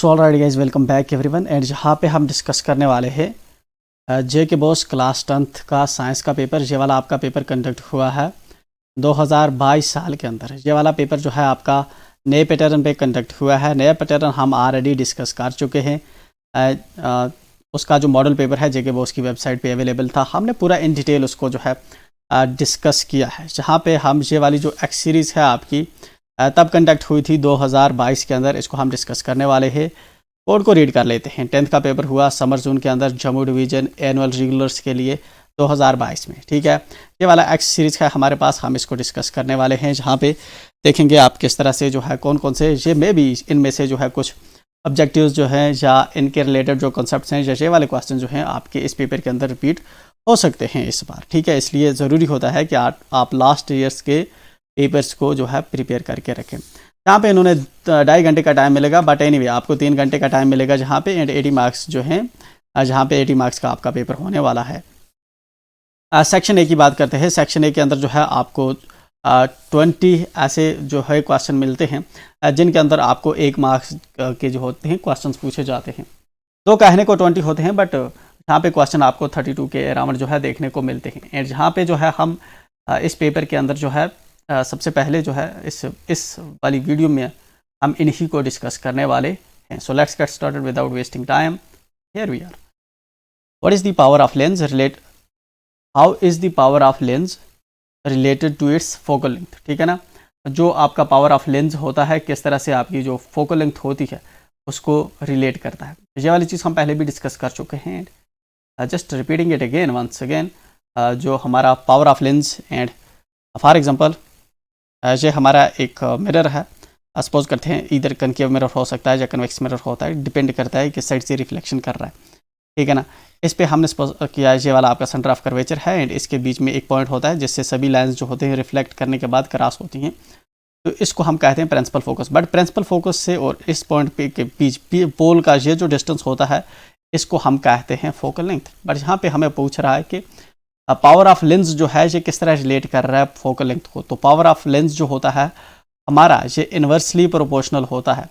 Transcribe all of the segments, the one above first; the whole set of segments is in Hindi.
So alright guys, welcome back everyone. And जहाँ पे हम डिस्कस करने वाले हैं जे के बॉस क्लास 10th का साइंस का पेपर। ये वाला आपका पेपर कंडक्ट हुआ है 2022 साल के अंदर। ये वाला पेपर जो है आपका नए पैटर्न पे कंडक्ट हुआ है। नया पैटर्न हम ऑलरेडी डिस्कस कर चुके हैं। उसका जो मॉडल पेपर है जे के बॉस की वेबसाइट पे अवेलेबल था। हमने पूरा इन डिटेल उसको जो है डिस्कस किया है। जहाँ पे हम ये वाली जो एक्स सीरीज़ है आपकी तब कंडक्ट हुई थी 2022 के अंदर। इसको हम डिस्कस करने वाले हैं। कोड को रीड कर लेते हैं। 10th का पेपर हुआ समर जोन के अंदर जम्मू डिवीज़न एनुअल रेगुलर्स के लिए 2022 में। ठीक है, ये वाला एक्स सीरीज़ है हमारे पास, हम इसको डिस्कस करने वाले हैं। जहाँ पे देखेंगे आप किस तरह से जो है कौन कौन से ये में भी इनमें से जो है कुछ ऑब्जेक्टिव्स जो हैं या इनके रिलेटेड जो कॉन्सेप्ट्स हैं जैसे वाले क्वेश्चन जो हैं आपके इस पेपर के अंदर रिपीट हो सकते हैं इस बार। ठीक है, इसलिए ज़रूरी होता है कि आप लास्ट ईयर्स के पेपर्स को जो है प्रिपेयर करके रखें। यहाँ पे इन्होंने 2.5 घंटे का टाइम मिलेगा, बट एनीवे आपको 3 घंटे का टाइम मिलेगा जहाँ पे एंड 80 मार्क्स जो हैं, जहाँ पे 80 मार्क्स का आपका पेपर होने वाला है। सेक्शन ए की बात करते हैं। सेक्शन ए के अंदर जो है आपको 20 ऐसे जो है क्वेश्चन मिलते हैं जिनके अंदर आपको 1 मार्क्स के जो होते हैं क्वेश्चन पूछे जाते हैं। दो कहने को 20 होते हैं, बट यहाँ पे क्वेश्चन आपको 32 के अराउंड जो है देखने को मिलते हैं। एंड जहाँ पे जो है हम इस पेपर के अंदर जो है सबसे पहले जो है इस वाली वीडियो में हम इन्हीं को डिस्कस करने वाले हैं। So let's get started without wasting time. Here we are. What is the power of lens how is the power of lens related to its focal length. ठीक है ना, जो आपका पावर ऑफ लेंस होता है किस तरह से आपकी जो फोकल लेंथ होती है उसको रिलेट करता है। ये वाली चीज़ हम पहले भी डिस्कस कर चुके हैं। Just repeating it again once again. जो हमारा power of lens and for example ये हमारा एक मिरर है। सपोज करते हैं इधर कनकेव मिरर हो सकता है या कन्वेक्स मिरर होता है, डिपेंड करता है किस साइड से रिफ्लेक्शन कर रहा है। ठीक है ना, इस पे हमने सपोज किया ये वाला आपका सेंटर ऑफ कर्वेचर है एंड इसके बीच में एक पॉइंट होता है जिससे सभी लाइंस जो होते हैं रिफ्लेक्ट करने के बाद क्रॉस होती हैं। तो इसको हम कहते हैं principal focus. But principal focus से और इस पॉइंट पे के बीच पोल का ये जो डिस्टेंस होता है इसको हम कहते हैं फोकल लेंथ। बट यहाँ पे हमें पूछ रहा है कि पावर ऑफ लेंस जो है ये किस तरह रिलेट कर रहा है फोकल लेंथ को। तो पावर ऑफ लेंस जो होता है हमारा ये इन्वर्सली प्रोपोर्शनल होता है।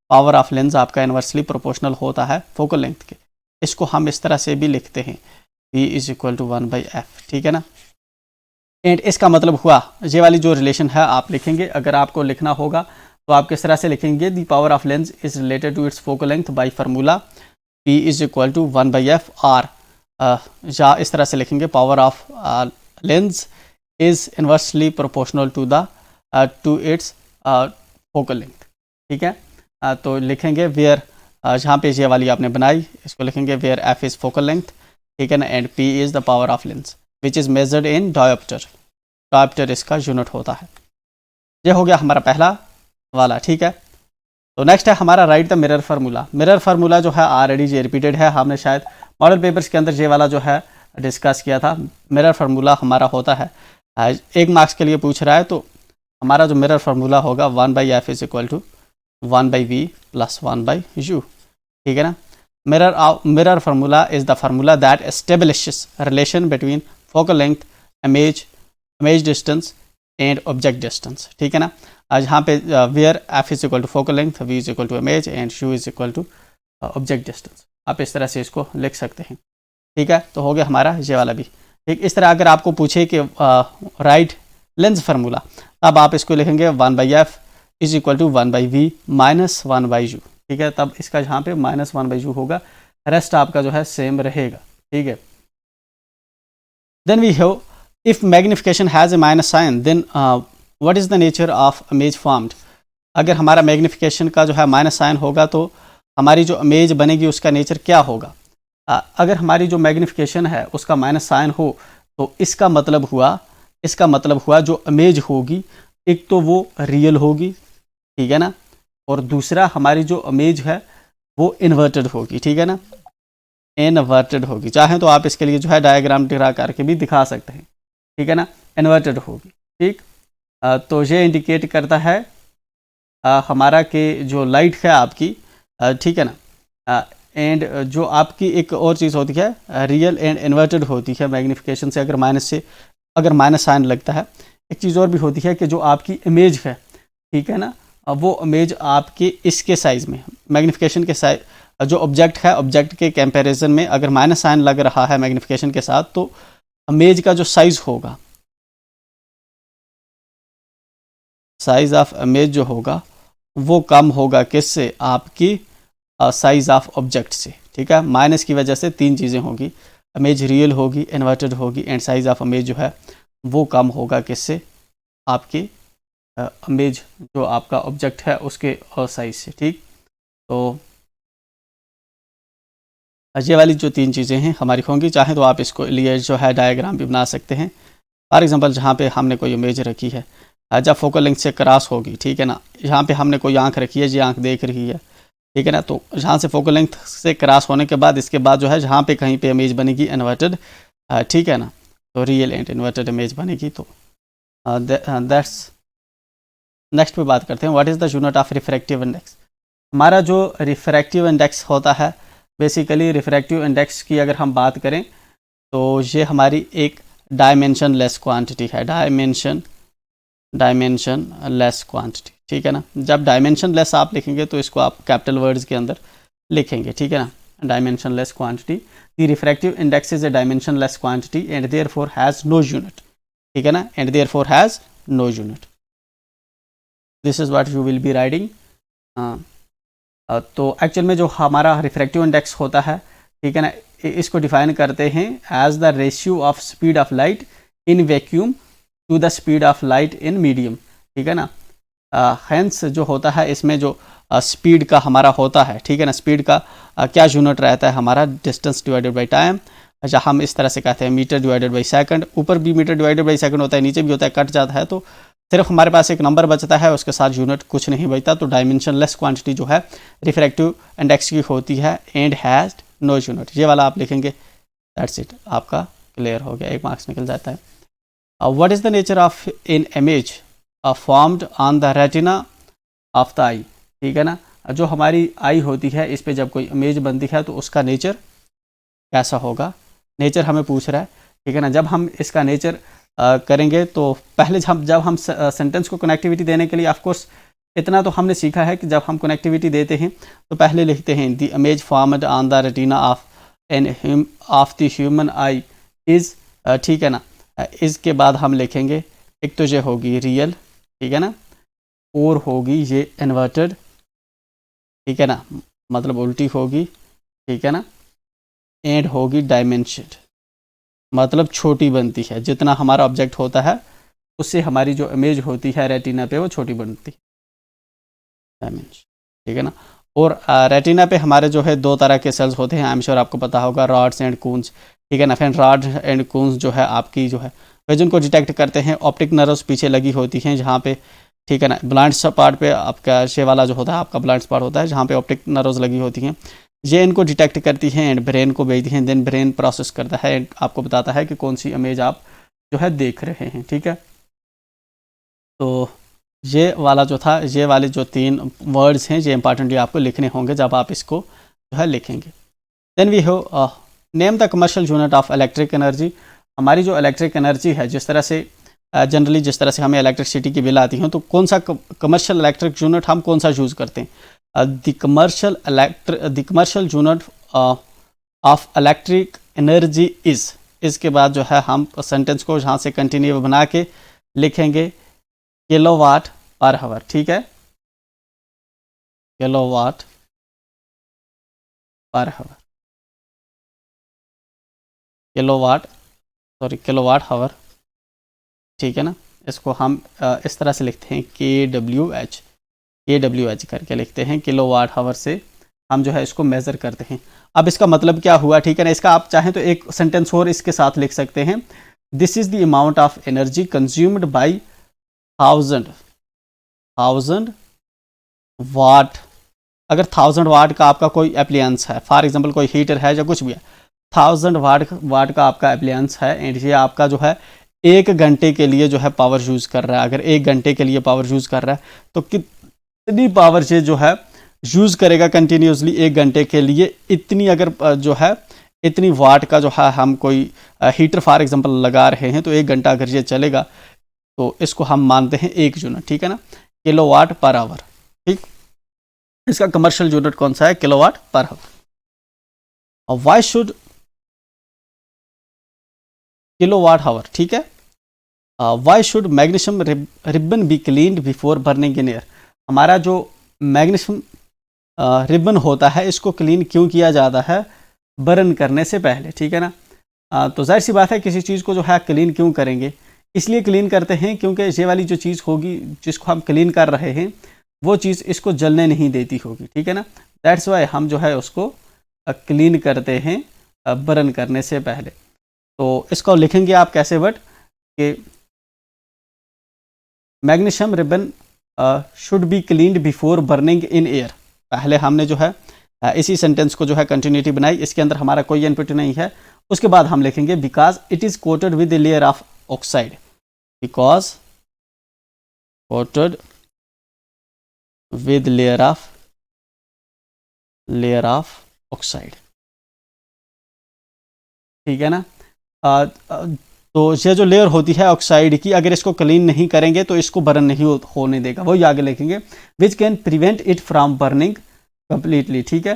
पावर ऑफ लेंस आपका इन्वर्सली प्रोपोर्शनल होता है फोकल लेंथ के। इसको हम इस तरह से भी लिखते हैं V = 1/f। ठीक है ना, एंड इसका मतलब हुआ ये वाली जो रिलेशन है आप लिखेंगे। अगर आपको लिखना होगा तो आप किस तरह से लिखेंगे, the power of lens is related to its focal length by formula P = 1/f और या इस तरह से लिखेंगे power of lens is inversely proportional to its focal length. ठीक है, तो लिखेंगे वेयर जहाँ पे ये वाली आपने बनाई इसको लिखेंगे where f is focal length. ठीक है ना, and p is the power of lens which is measured in diopter. Diopter इसका यूनिट होता है। ये हो गया हमारा पहला वाला। ठीक है, तो नेक्स्ट है हमारा right the mirror formula. Mirror formula जो है ऑलरेडी ये रिपीटेड है, हमने शायद मॉडल पेपर्स के अंदर ये वाला जो है डिस्कस किया था। मिरर फार्मूला हमारा होता है 1 मार्क्स के लिए पूछ रहा है तो हमारा जो मिरर फार्मूला होगा 1/f = 1/v + 1/u। ठीक है ना, mirror formula is the formula that establishes relation between focal length, image distance and object distance. ठीक है ना, यहाँ पे where f = focal length, v = image and u = object distance. आप इस तरह से इसको लिख सकते हैं। ठीक है, तो हो गया हमारा ये वाला भी। ठीक, इस तरह अगर आपको पूछे कि राइट लेंस फार्मूला तब आप इसको लिखेंगे 1/f = 1/v - 1/u। ठीक है, तब इसका यहाँ पे -1/u होगा, रेस्ट आपका जो है सेम रहेगा। ठीक है, then we have if magnification has a minus sign then what is the nature of image formed. अगर हमारा मैग्निफिकेशन का जो है माइनस साइन होगा तो हमारी जो इमेज बनेगी उसका नेचर क्या होगा। अगर हमारी जो मैग्निफिकेशन है उसका माइनस साइन हो तो इसका मतलब हुआ जो इमेज होगी एक तो वो रियल होगी। ठीक है ना, और दूसरा हमारी जो इमेज है वो इन्वर्टेड होगी। ठीक है ना, इन्वर्टेड होगी। चाहें तो आप इसके लिए जो है डायग्राम ड्रा करके भी दिखा सकते हैं। ठीक है ना, इन्वर्टेड होगी। ठीक, तो ये इंडिकेट करता है हमारा कि जो लाइट है आपकी, ठीक है ना, एंड जो आपकी एक और चीज़ होती है रियल एंड इन्वर्टेड होती है मैग्निफिकेशन से। अगर माइनस साइन लगता है, एक चीज़ और भी होती है कि जो आपकी इमेज है, ठीक है ना, वो इमेज आपके इसके साइज़ में मैग्नीफिकेशन के साइज जो ऑब्जेक्ट है, ऑब्जेक्ट के कंपैरिजन में अगर माइनस साइन लग रहा है मैग्नीफिकेशन के साथ, तो इमेज का जो साइज होगा, साइज ऑफ इमेज जो होगा वो कम होगा किससे, आपकी साइज ऑफ ऑब्जेक्ट से। ठीक है, माइनस की वजह से तीन चीज़ें होगी, इमेज रियल होगी, इन्वर्टेड होगी, एंड साइज ऑफ इमेज जो है वो कम होगा किससे, आपकी इमेज जो आपका ऑब्जेक्ट है उसके साइज से। ठीक, तो ये वाली जो तीन चीज़ें हैं हमारी होंगी। चाहे तो आप इसको लिए जो है डायग्राम भी बना सकते हैं। फॉर एग्जांपल जहाँ पे हमने कोई इमेज रखी है, जब फोकल लेंथ से क्रॉस होगी, ठीक है ना, यहाँ पे हमने कोई आंख रखी है, ये आंख देख रही है, ठीक है ना, तो जहाँ से फोकल लेंथ से क्रॉस होने के बाद इसके बाद जो है जहाँ पे कहीं पे इमेज बनेगी इन्वर्टेड, ठीक है ना, तो रियल एंड इन्वर्टेड इमेज बनेगी। तो दैट्स नेक्स्ट पे बात करते हैं, what is the unit of refractive index. हमारा जो रिफ्रैक्टिव इंडेक्स होता है, बेसिकली रिफ्रैक्टिव इंडेक्स की अगर हम बात करें तो ये हमारी एक डायमेंशन लेस क्वांटिटी है, डायमेंशन लेस क्वांटिटी। ठीक है ना, जब डायमेंशन लेस आप लिखेंगे तो इसको आप कैपिटल वर्ड्स के अंदर लिखेंगे। ठीक है ना, dimensionless quantity, the refractive index is a dimensionless quantity and therefore has no unit. ठीक है ना, and therefore has no unit, this is what you will be writing. तो एक्चुअल में जो हमारा रिफ्रैक्टिव इंडेक्स होता है, ठीक है ना, इसको डिफाइन करते हैं as the ratio of speed of light in vacuum to the speed of light in medium. ठीक है ना, हेंस जो होता है इसमें जो स्पीड का हमारा होता है, ठीक है ना, स्पीड का क्या यूनिट रहता है हमारा, डिस्टेंस डिवाइडेड बाई टाइम, जहाँ हम इस तरह से कहते हैं मीटर डिवाइडेड बाई सेकंड। ऊपर भी मीटर डिवाइडेड बाई सेकंड होता है, नीचे भी होता है, कट जाता है तो सिर्फ हमारे पास एक नंबर बचता है, उसके साथ यूनिट कुछ नहीं बचता। तो डायमेंशन लेस क्वांटिटी जो है रिफ्रैक्टिव इंडेक्स की होती है एंड हैज़ नो यूनिट, ये वाला आप लिखेंगे, दैट्स इट, आपका क्लियर हो गया, एक मार्क्स निकल जाता है। What is the nature of in image formed on the retina of the eye. ठीक है ना, जो हमारी आई होती है इस पे जब कोई इमेज बनती है तो उसका नेचर कैसा होगा, नेचर हमें पूछ रहा है। ठीक है ना, जब हम इसका नेचर करेंगे तो पहले जब हम सेंटेंस को कनेक्टिविटी देने के लिए, ऑफ कोर्स इतना तो हमने सीखा है कि जब हम कनेक्टिविटी देते हैं तो पहले लिखते हैं the image formed on the retina of the human I is, ठीक है ना, इसके बाद हम लिखेंगे एक तो ये होगी रियल, ठीक है ना, और होगी ये इन्वर्टेड, ठीक है ना, मतलब उल्टी होगी, ठीक है ना, एंड होगी डायमेंशन, मतलब छोटी बनती है, जितना हमारा ऑब्जेक्ट होता है उससे हमारी जो इमेज होती है रेटिना पे वो छोटी बनती है, डायमेंशन। ठीक है ना, और रेटिना पे हमारे जो है दो तरह के सेल्स होते हैं, आई एम श्योर आपको पता होगा, रॉड्स एंड कून्स। ठीक है ना, फिर रॉड एंड कून्स जो है आपकी जो है विजन को डिटेक्ट करते हैं, ऑप्टिक नर्व्स पीछे लगी होती हैं जहाँ पे, ठीक है ना, ब्लाइंड स्पॉट पे आपका ये वाला जो होता है आपका ब्लाइंड स्पॉट होता है जहाँ पे ऑप्टिक नर्व्स लगी होती हैं, ये इनको डिटेक्ट करती हैं एंड ब्रेन को भेजती हैं, देन ब्रेन प्रोसेस करता है एंड आपको बताता है कि कौन सी इमेज आप जो है देख रहे हैं। ठीक है, तो ये वाला जो था, ये वाले जो तीन वर्ड्स हैं ये इंपॉर्टेंटली आपको लिखने होंगे जब आप इसको जो है लिखेंगे। Then we have name the commercial unit of electric energy. हमारी जो इलेक्ट्रिक एनर्जी है, जिस तरह से जनरली जिस तरह से हमें इलेक्ट्रिसिटी की बिल आती हैं, तो कौन सा कमर्शियल इलेक्ट्रिक यूनिट हम कौन सा यूज़ करते हैं, the commercial unit of electric energy is, इसके बाद जो है हम सेंटेंस को यहाँ से कंटिन्यू बना के लिखेंगे किलोवाट पर आवर। ठीक है, kilowatt per hour, kilowatt hour, ठीक है ना, इसको हम इस तरह से लिखते हैं KWH करके लिखते हैं, किलोवाट आवर से हम जो है इसको मेज़र करते हैं। अब इसका मतलब क्या हुआ, ठीक है ना, इसका आप चाहें तो एक सेंटेंस और इसके साथ लिख सकते हैं, this is the amount of energy consumed by 1000 वाट। अगर 1000 वाट का आपका कोई एप्लियंस है, फॉर एग्जांपल कोई हीटर है या कुछ भी है, 1000 वाट का आपका एप्लियंस है एंड ये आपका जो है 1 घंटे के लिए जो है पावर यूज़ कर रहा है। अगर 1 घंटे के लिए पावर यूज़ कर रहा है तो कितनी पावर ये जो है यूज़ करेगा कंटिन्यूसली 1 घंटे के लिए, इतनी अगर जो है इतनी वाट का जो है हम कोई हीटर फॉर एग्जांपल लगा रहे हैं तो 1 घंटा अगर ये चलेगा तो इसको हम मानते हैं 1 यूनिट। ठीक है ना, किलोवाट पर आवर। ठीक, इसका कमर्शियल यूनिट कौन सा है? Kilowatt per hour. और वाई शुड किलोवाट आवर, ठीक है। Why should magnesium ribbon be cleaned before burning in air. हमारा जो मैग्नीशियम रिबन होता है इसको क्लीन क्यों किया जाता है? बर्न करने से पहले, ठीक है ना। तो जाहिर सी बात है किसी चीज़ को जो है क्लीन क्यों करेंगे? इसलिए क्लीन करते हैं क्योंकि ये वाली जो चीज़ होगी जिसको हम क्लीन कर रहे हैं वो चीज़ इसको जलने नहीं देती होगी, ठीक है ना। दैट्स वाई हम जो है उसको क्लीन करते हैं बर्न करने से पहले। तो इसको लिखेंगे आप कैसे वर्ड कि magnesium ribbon should be cleaned before burning in air. पहले हमने जो है इसी सेंटेंस को जो है कंटिन्यूटी बनाई, इसके अंदर हमारा कोई इनपुट नहीं है। उसके बाद हम लिखेंगे because it is coated with layer of oxide, because coated with layer of oxide, ठीक है ना। तो ये जो लेयर होती है ऑक्साइड की, अगर इसको क्लीन नहीं करेंगे तो इसको बर्न नहीं होने देगा। वही आगे लिखेंगे which can prevent it from burning completely, ठीक है।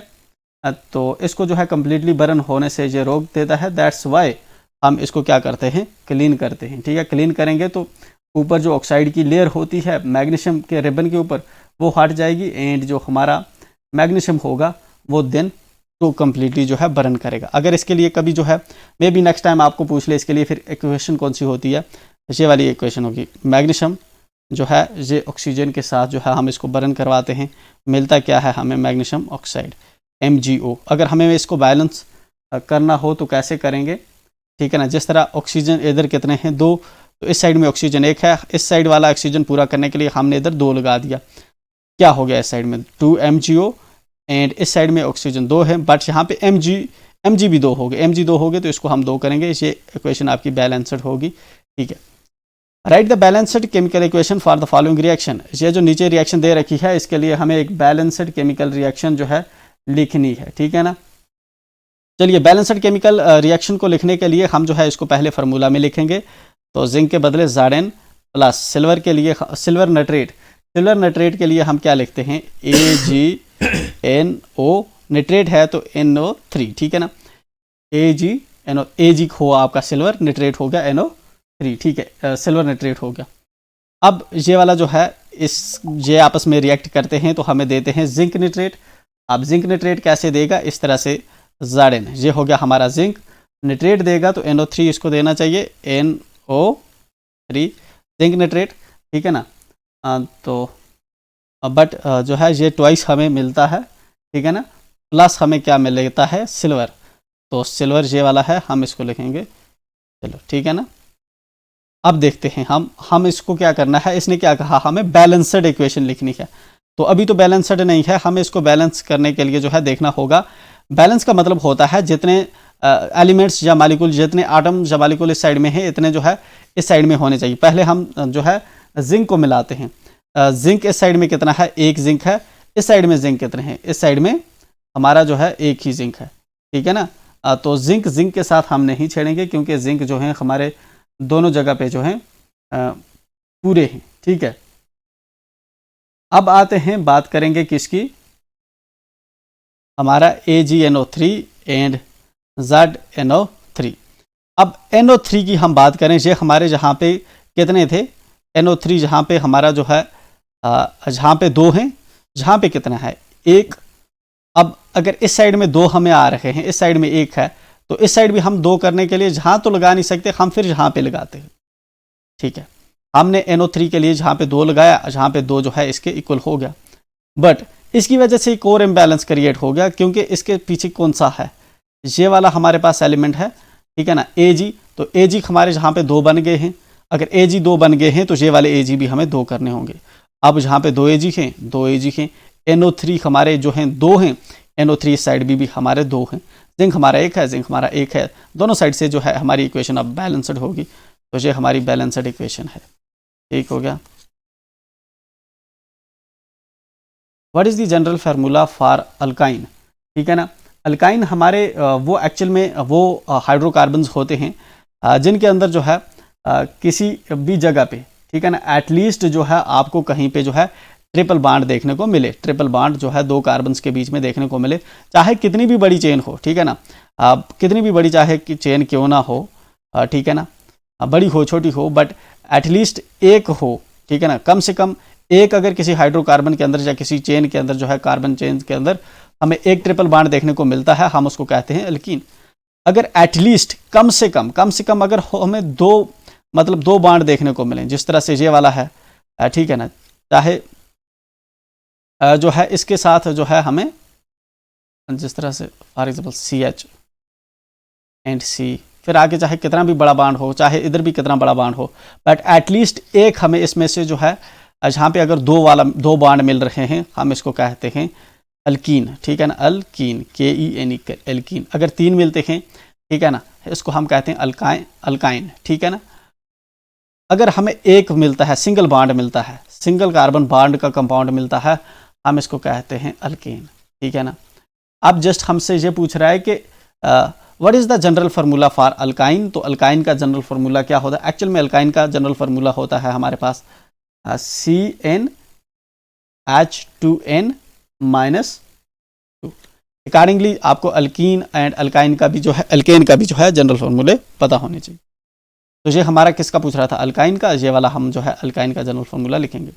तो इसको जो है कंप्लीटली बर्न होने से ये रोक देता है। दैट्स वाई हम इसको क्या करते हैं? क्लीन करते हैं, ठीक है। क्लीन करेंगे तो ऊपर जो ऑक्साइड की लेयर होती है मैग्नीशियम के रिबन के ऊपर वो हट जाएगी एंड जो हमारा मैग्नीशियम होगा वो देन तो कंप्लीटली जो है बर्न करेगा। अगर इसके लिए कभी जो है मे बी नेक्स्ट टाइम आपको पूछ ले इसके लिए फिर इक्वेशन कौन सी होती है, ये वाली इक्वेशन होगी। मैग्नीशियम जो है ये ऑक्सीजन के साथ जो है हम इसको बर्न करवाते हैं, मिलता क्या है हमें? Magnesium oxide MgO। अगर हमें इसको बैलेंस करना हो तो कैसे करेंगे, ठीक है ना। जिस तरह ऑक्सीजन इधर कितने हैं? 2, तो इस साइड में ऑक्सीजन 1 है, इस साइड वाला ऑक्सीजन पूरा करने के लिए हमने इधर 2 लगा दिया। क्या हो गया? इस साइड में 2 MgO एंड इस साइड में ऑक्सीजन 2 है, बट यहाँ पे Mg भी 2 हो गए। Mg 2 हो गए तो इसको हम 2 करेंगे, ये इक्वेशन आपकी बैलेंस्ड होगी, ठीक है। Right the balanced chemical equation for the following reaction. ये जो नीचे रिएक्शन दे रखी है इसके लिए हमें एक बैलेंस्ड केमिकल रिएक्शन जो है लिखनी है, ठीक है ना। चलिए बैलेंस्ड केमिकल रिएक्शन को लिखने के लिए हम जो है इसको पहले फार्मूला में लिखेंगे। तो जिंक के बदले Zn प्लस सिल्वर के लिए सिल्वर नाइट्रेट के लिए हम क्या लिखते हैं? AgNO, नाइट्रेट है तो NO3, ठीक है ना। Ag हो आपका सिल्वर, नाइट्रेट हो गया NO3, ठीक है, सिल्वर नाइट्रेट हो गया। अब ये वाला जो है ये आपस में रिएक्ट करते हैं तो हमें देते हैं जिंक नाइट्रेट। अब जिंक नाइट्रेट कैसे देगा? इस तरह से Zn, ये हो गया हमारा जिंक, नाइट्रेट देगा तो NO3 इसको देना चाहिए, NO3 जिंक नाइट्रेट, ठीक है ना। तो बट जो है ये ट्वाइस हमें मिलता है, ठीक है ना। प्लस हमें क्या मिल लेता है? सिल्वर, तो सिल्वर ये वाला है, हम इसको लिखेंगे, चलो ठीक है ना। अब देखते हैं हम इसको क्या करना है। इसने क्या कहा? हमें बैलेंस्ड इक्वेशन लिखनी है। तो अभी तो बैलेंस्ड नहीं है, हमें इसको बैलेंस करने के लिए जो है देखना होगा। बैलेंस का मतलब होता है जितने एलिमेंट्स या मालिक्यूल, जितने आटम या मालिक्यूल इस साइड में है इतने जो है इस साइड में होने चाहिए। पहले हम जो है जिंक को मिलाते हैं। जिंक इस साइड में कितना है? 1 जिंक है। इस साइड में जिंक कितने हैं? इस साइड में हमारा जो है 1 ही जिंक है, ठीक है ना। तो जिंक के साथ हम नहीं छेड़ेंगे क्योंकि जिंक जो है हमारे दोनों जगह पे जो है पूरे हैं, ठीक है। अब आते हैं, बात करेंगे किसकी? हमारा AgNO3 एंड ZNO3। अब NO3 की हम बात करें, ये हमारे जहाँ पे कितने थे? NO3 जहाँ पे हमारा जो है जहाँ पे 2 हैं, जहाँ पे कितना है? 1। अब अगर इस साइड में 2 हमें आ रहे हैं, इस साइड में 1 है, तो इस साइड भी हम 2 करने के लिए जहाँ तो लगा नहीं सकते, हम फिर यहाँ पे लगाते हैं, ठीक है। हमने NO3 के लिए जहाँ पे 2 लगाया, जहाँ पे 2 जो है इसके इक्वल हो गया, बट इसकी वजह से एक और इम्बैलेंस क्रिएट हो गया क्योंकि इसके पीछे कौन सा है? ये वाला हमारे पास एलिमेंट है, ठीक है ना, Ag। तो Ag हमारे जहाँ पे 2 बन गए हैं। अगर Ag 2 बन गए हैं तो ये वाले Ag भी हमें 2 करने होंगे। अब जहाँ पे 2 Ag हैं, 2 Ag हैं, NO3 हमारे जो हैं 2 हैं, NO3 साइड भी हमारे 2 हैं, जिंक हमारा 1 है, जिंक हमारा 1 है, दोनों साइड से जो है हमारी इक्वेशन अब बैलेंस्ड होगी। तो ये हमारी बैलेंस्ड इक्वेशन है, ठीक हो गया। What is the general formula for alkyne? ठीक है ना। अल्काइन हमारे वो एक्चुअल में वो हाइड्रोकार्बन्स होते हैं जिनके अंदर जो है किसी भी जगह पे, ठीक है ना, एटलीस्ट जो है आपको कहीं पे जो है ट्रिपल बॉन्ड देखने को मिले, ट्रिपल बॉन्ड जो है दो कार्बन्स के बीच में देखने को मिले, चाहे कितनी भी बड़ी चेन हो, ठीक है ना, कितनी भी बड़ी चाहे कि चेन क्यों ना हो, ठीक है ना, बड़ी हो छोटी हो, बट एटलीस्ट एक हो, ठीक है ना, कम से कम एक अगर किसी हाइड्रोकार्बन के अंदर या किसी चेन के अंदर जो है कार्बन चेन के अंदर हमें एक ट्रिपल बॉन्ड देखने को मिलता है, हम उसको कहते हैं एल्कीन। अगर एटलीस्ट कम से कम अगर हमें दो मतलब दो बॉन्ड देखने को मिले, जिस तरह से ये वाला है, ठीक है ना, चाहे जो है इसके साथ जो है हमें जिस तरह से for example CH and C, फिर आगे चाहे कितना भी बड़ा बॉन्ड हो, चाहे इधर भी कितना बड़ा बॉन्ड हो, बट एटलीस्ट एक हमें इसमें से जो है जहाँ पे अगर दो बॉन्ड मिल रहे हैं, हम इसको कहते हैं अल्कीन, ठीक है ना, अल्कीन, KENE एल्कीन। अगर तीन मिलते हैं, ठीक है ना, इसको हम कहते हैं अल्काइन, ठीक है ना। अगर हमें एक मिलता है, सिंगल बॉन्ड मिलता है, सिंगल कार्बन बॉन्ड का कंपाउंड मिलता है, हम इसको कहते हैं अल्केन, ठीक है ना। अब जस्ट हमसे ये पूछ रहा है कि what is the general formula for alkyne. तो अल्काइन का जनरल फार्मूला क्या होता है? एक्चुअल में अल्काइन का जनरल फार्मूला होता है हमारे पास CnH2n-2। अकॉर्डिंगली आपको अल्कीन एंड अल्काइन का भी जो है, अल्केन का भी जो है जनरल फार्मूले पता होने चाहिए। तो ये हमारा किसका पूछ रहा था? अल्काइन का। ये वाला हम जो है अल्काइन का जनरल फार्मूला लिखेंगे।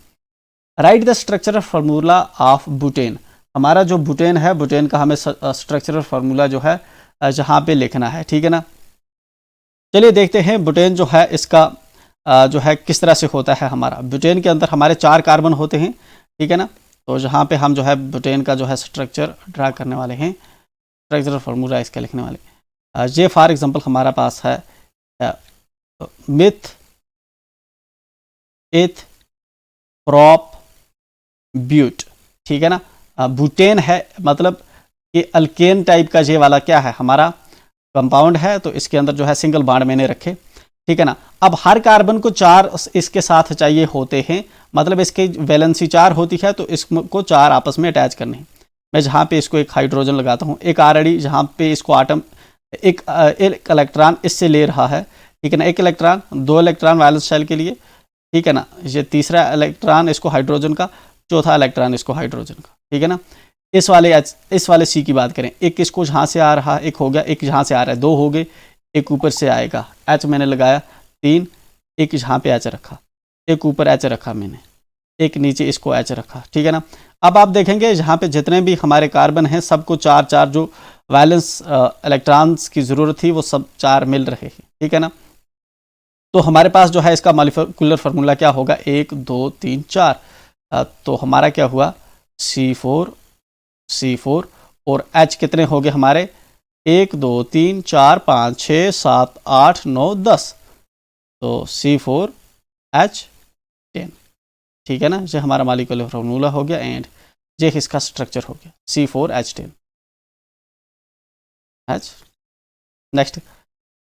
Right the structural formula of butane. हमारा जो बुटेन है, बुटेन का हमें स्ट्रक्चरल फार्मूला जो है जहाँ पे लिखना है, ठीक है ना। चलिए देखते हैं बुटेन जो है इसका जो है किस तरह से होता है। हमारा बुटेन के अंदर हमारे 4 कार्बन होते हैं, ठीक है ना। तो जहाँ पे हम जो है बुटेन का जो है स्ट्रक्चर ड्रा करने वाले हैं, स्ट्रक्चरल फार्मूला इसका लिखने वाले। ये फॉर एग्जांपल हमारा पास है मिथ, एथ, प्रॉप, ब्यूट, ठीक है ना। बुटेन है मतलब कि अल्केन टाइप का ये वाला क्या है, हमारा कंपाउंड है। तो इसके अंदर जो है सिंगल बॉन्ड मैंने रखे, ठीक है ना। अब हर कार्बन को 4 इसके साथ चाहिए होते हैं, मतलब इसकी वैलेंसी 4 होती है, तो इसको 4 आपस में अटैच करने हैं। मैं जहाँ पे इसको एक हाइड्रोजन लगाता हूँ, एक ऑलरेडी जहाँ पे इसको आटम एक इलेक्ट्रॉन इससे ले रहा है, ठीक है ना। एक इलेक्ट्रॉन, 2 इलेक्ट्रॉन वैलेंस शेल के लिए, ठीक है ना। ये तीसरा इलेक्ट्रॉन इसको हाइड्रोजन का, चौथा इलेक्ट्रॉन इसको हाइड्रोजन का, ठीक है ना। इस वाले C की बात करें, एक इसको जहाँ से आ रहा, एक हो गया, एक जहाँ से आ रहा है, 2 हो गए, एक ऊपर से आएगा, H मैंने लगाया 3, एक जहाँ पे H रखा, एक ऊपर H रखा मैंने, एक नीचे इसको H रखा, ठीक है ना। अब आप देखेंगे जहाँ पे जितने भी हमारे कार्बन हैं सबको 4 जो वैलेंस इलेक्ट्रॉन्स की ज़रूरत थी वो सब 4 मिल रहे हैं, ठीक है ना। तो हमारे पास जो है इसका मॉलिक्यूलर फार्मूला क्या होगा? 1 2 3 4। तो हमारा क्या हुआ? C4 और H कितने हो गए हमारे? 1 2 3 4 5 6 7 8 9 10। तो C4H10, ठीक है ना। ये हमारा मॉलिक्यूलर फार्मूला हो गया एंड ये इसका स्ट्रक्चर हो गया C4H10। Next,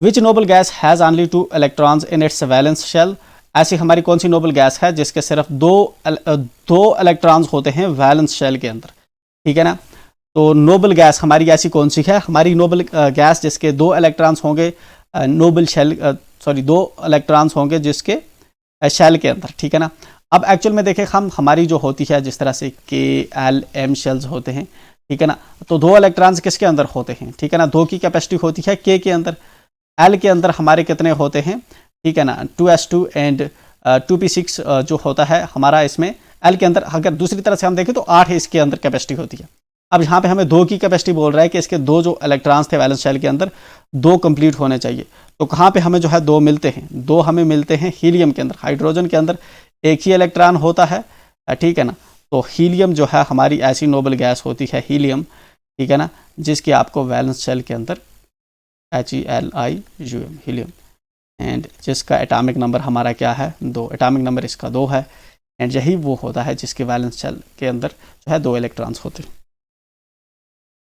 which noble gas has only 2 electrons in its valence shell. ऐसी हमारी कौन सी नोबल गैस है जिसके सिर्फ दो इलेक्ट्रॉन्स होते हैं वैलेंस शेल के अंदर, ठीक है ना। तो नोबल गैस हमारी ऐसी कौन सी है? हमारी नोबल गैस जिसके 2 इलेक्ट्रॉन्स होंगे नोबल शेल, 2 इलेक्ट्रॉन्स होंगे जिसके शेल के अंदर, ठीक है ना। अब एक्चुअल में देखें हम, हमारी जो होती है जिस तरह से K-L-M शेल्स होते हैं, ठीक है ना। तो 2 इलेक्ट्रॉन्स किसके अंदर होते हैं, ठीक है ना। 2 की कैपेसिटी होती है K के अंदर। L के अंदर हमारे कितने होते हैं, ठीक है ना, 2s2 एंड 2p6 जो होता है हमारा इसमें L के अंदर। अगर दूसरी तरह से हम देखें तो 8 इसके अंदर कैपेसिटी होती है। अब यहाँ पे हमें 2 की कैपेसिटी बोल रहा है कि इसके 2 जो इलेक्ट्रॉन्स थे वैलेंस शेल के अंदर 2 कंप्लीट होने चाहिए। तो कहाँ पे हमें जो है 2 मिलते हैं? 2 हमें मिलते हैं हीलियम के अंदर। हाइड्रोजन के अंदर एक ही इलेक्ट्रॉन होता है, ठीक है ना। तो हीलियम जो है हमारी ऐसी नोबल गैस होती है हीलियम, ठीक है ना, जिसकी आपको वैलेंस शेल के अंदर HELIUM हीलियम, एंड जिसका एटॉमिक नंबर हमारा क्या है? 2। एटॉमिक नंबर इसका 2 है एंड यही वो होता है जिसके वैलेंस शेल के अंदर जो है 2 इलेक्ट्रॉन्स होते हैं।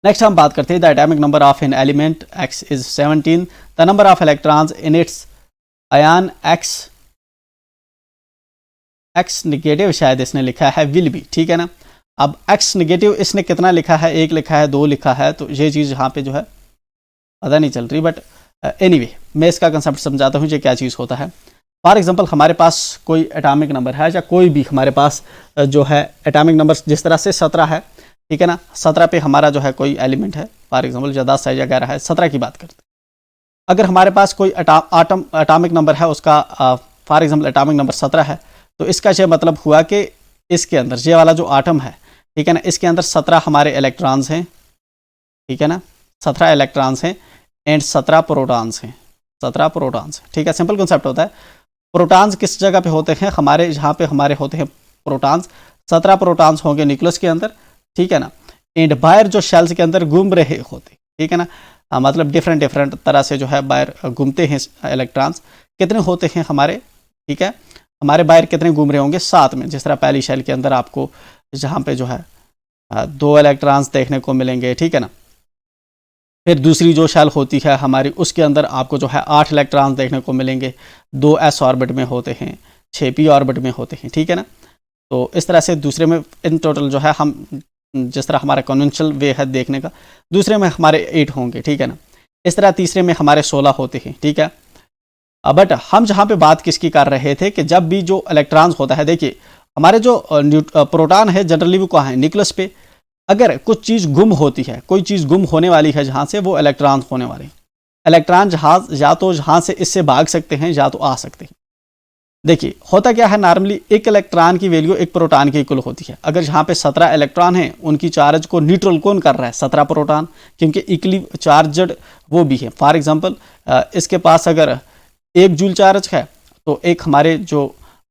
नेक्स्ट हम बात करते हैं the atomic number of an element X is 17, the number of electrons in it's ion X negative शायद इसने लिखा है विल बी, ठीक है ना। अब X निगेटिव इसने कितना लिखा है? 1 लिखा है, 2 लिखा है, तो ये चीज़ यहाँ पे जो है पता नहीं चल रही, बट एनीवे मैं इसका कंसेप्ट समझाता हूँ ये क्या चीज़ होता है। फॉर एग्जांपल हमारे पास कोई एटॉमिक नंबर है, या कोई भी हमारे पास जो है एटॉमिक नंबर जिस तरह से 17 है, ठीक है ना, 17 पे हमारा जो है कोई एलिमेंट है, फॉर एग्जांपल या 10 है या 11 है, 17 की बात करते हैं। अगर हमारे पास कोई एटॉमिक नंबर है, उसका फॉर एग्जांपल एटॉमिक नंबर 17 है, तो इसका ये मतलब हुआ कि इसके अंदर ये वाला जो एटम है, ठीक है ना, इसके अंदर 17 हमारे इलेक्ट्रॉन्स हैं, ठीक है ना, 17 इलेक्ट्रॉन्स हैं एंड 17 प्रोटॉन्स हैं, 17 प्रोटॉन्स, ठीक है। सिंपल कॉन्सेप्ट होता है। प्रोटॉन्स किस जगह पे होते हैं, हमारे जहाँ पे हमारे होते हैं प्रोटॉन्स, 17 प्रोटॉन्स होंगे न्यूक्लियस के अंदर, ठीक है ना, एंड बाहर जो शेल्स के अंदर घूम रहे होते, ठीक है ना, मतलब डिफरेंट तरह से जो है बाहर घूमते हैं इलेक्ट्रॉन्स। कितने होते हैं हमारे, ठीक है, हमारे बाहर कितने घूम रहे होंगे, 7 में। जिस तरह पहली शेल के अंदर आपको जहाँ पे जो है 2 इलेक्ट्रॉन्स देखने को मिलेंगे, ठीक है ना। फिर दूसरी जो शेल होती है हमारी, उसके अंदर आपको जो है 8 इलेक्ट्रॉन्स देखने को मिलेंगे, 2 s ऑर्बिट में होते हैं, 6 p ऑर्बिट में होते हैं, ठीक है ना। तो इस तरह से दूसरे में इन टोटल जो है हम जिस तरह हमारा कन्वेंशनल वे है देखने का, दूसरे में हमारे 8 होंगे, ठीक है ना। इस तरह तीसरे में हमारे 16 होते हैं, ठीक है। बट हम जहाँ पे बात किसकी कर रहे थे कि जब भी जो इलेक्ट्रॉन्स होता है, देखिए हमारे जो प्रोटॉन है जनरली वो कहाँ है, न्यूक्लियस पे। अगर कुछ चीज़ गुम होती है, कोई चीज़ गुम होने वाली है जहाँ से, वो इलेक्ट्रॉन्स होने वाले। इलेक्ट्रॉन जहाज या तो जहाँ से इससे भाग सकते हैं या तो आ सकते हैं। देखिए होता क्या है, नॉर्मली एक इलेक्ट्रॉन की वैल्यू एक प्रोटॉन के इक्वल होती है। अगर जहाँ पे 17 इलेक्ट्रॉन हैं, उनकी चार्ज को न्यूट्रल कौन कर रहा है, 17 प्रोटॉन, क्योंकि इक्वली चार्जड वो भी है। फॉर एग्जांपल इसके पास अगर 1 जूल चार्ज है, तो एक हमारे जो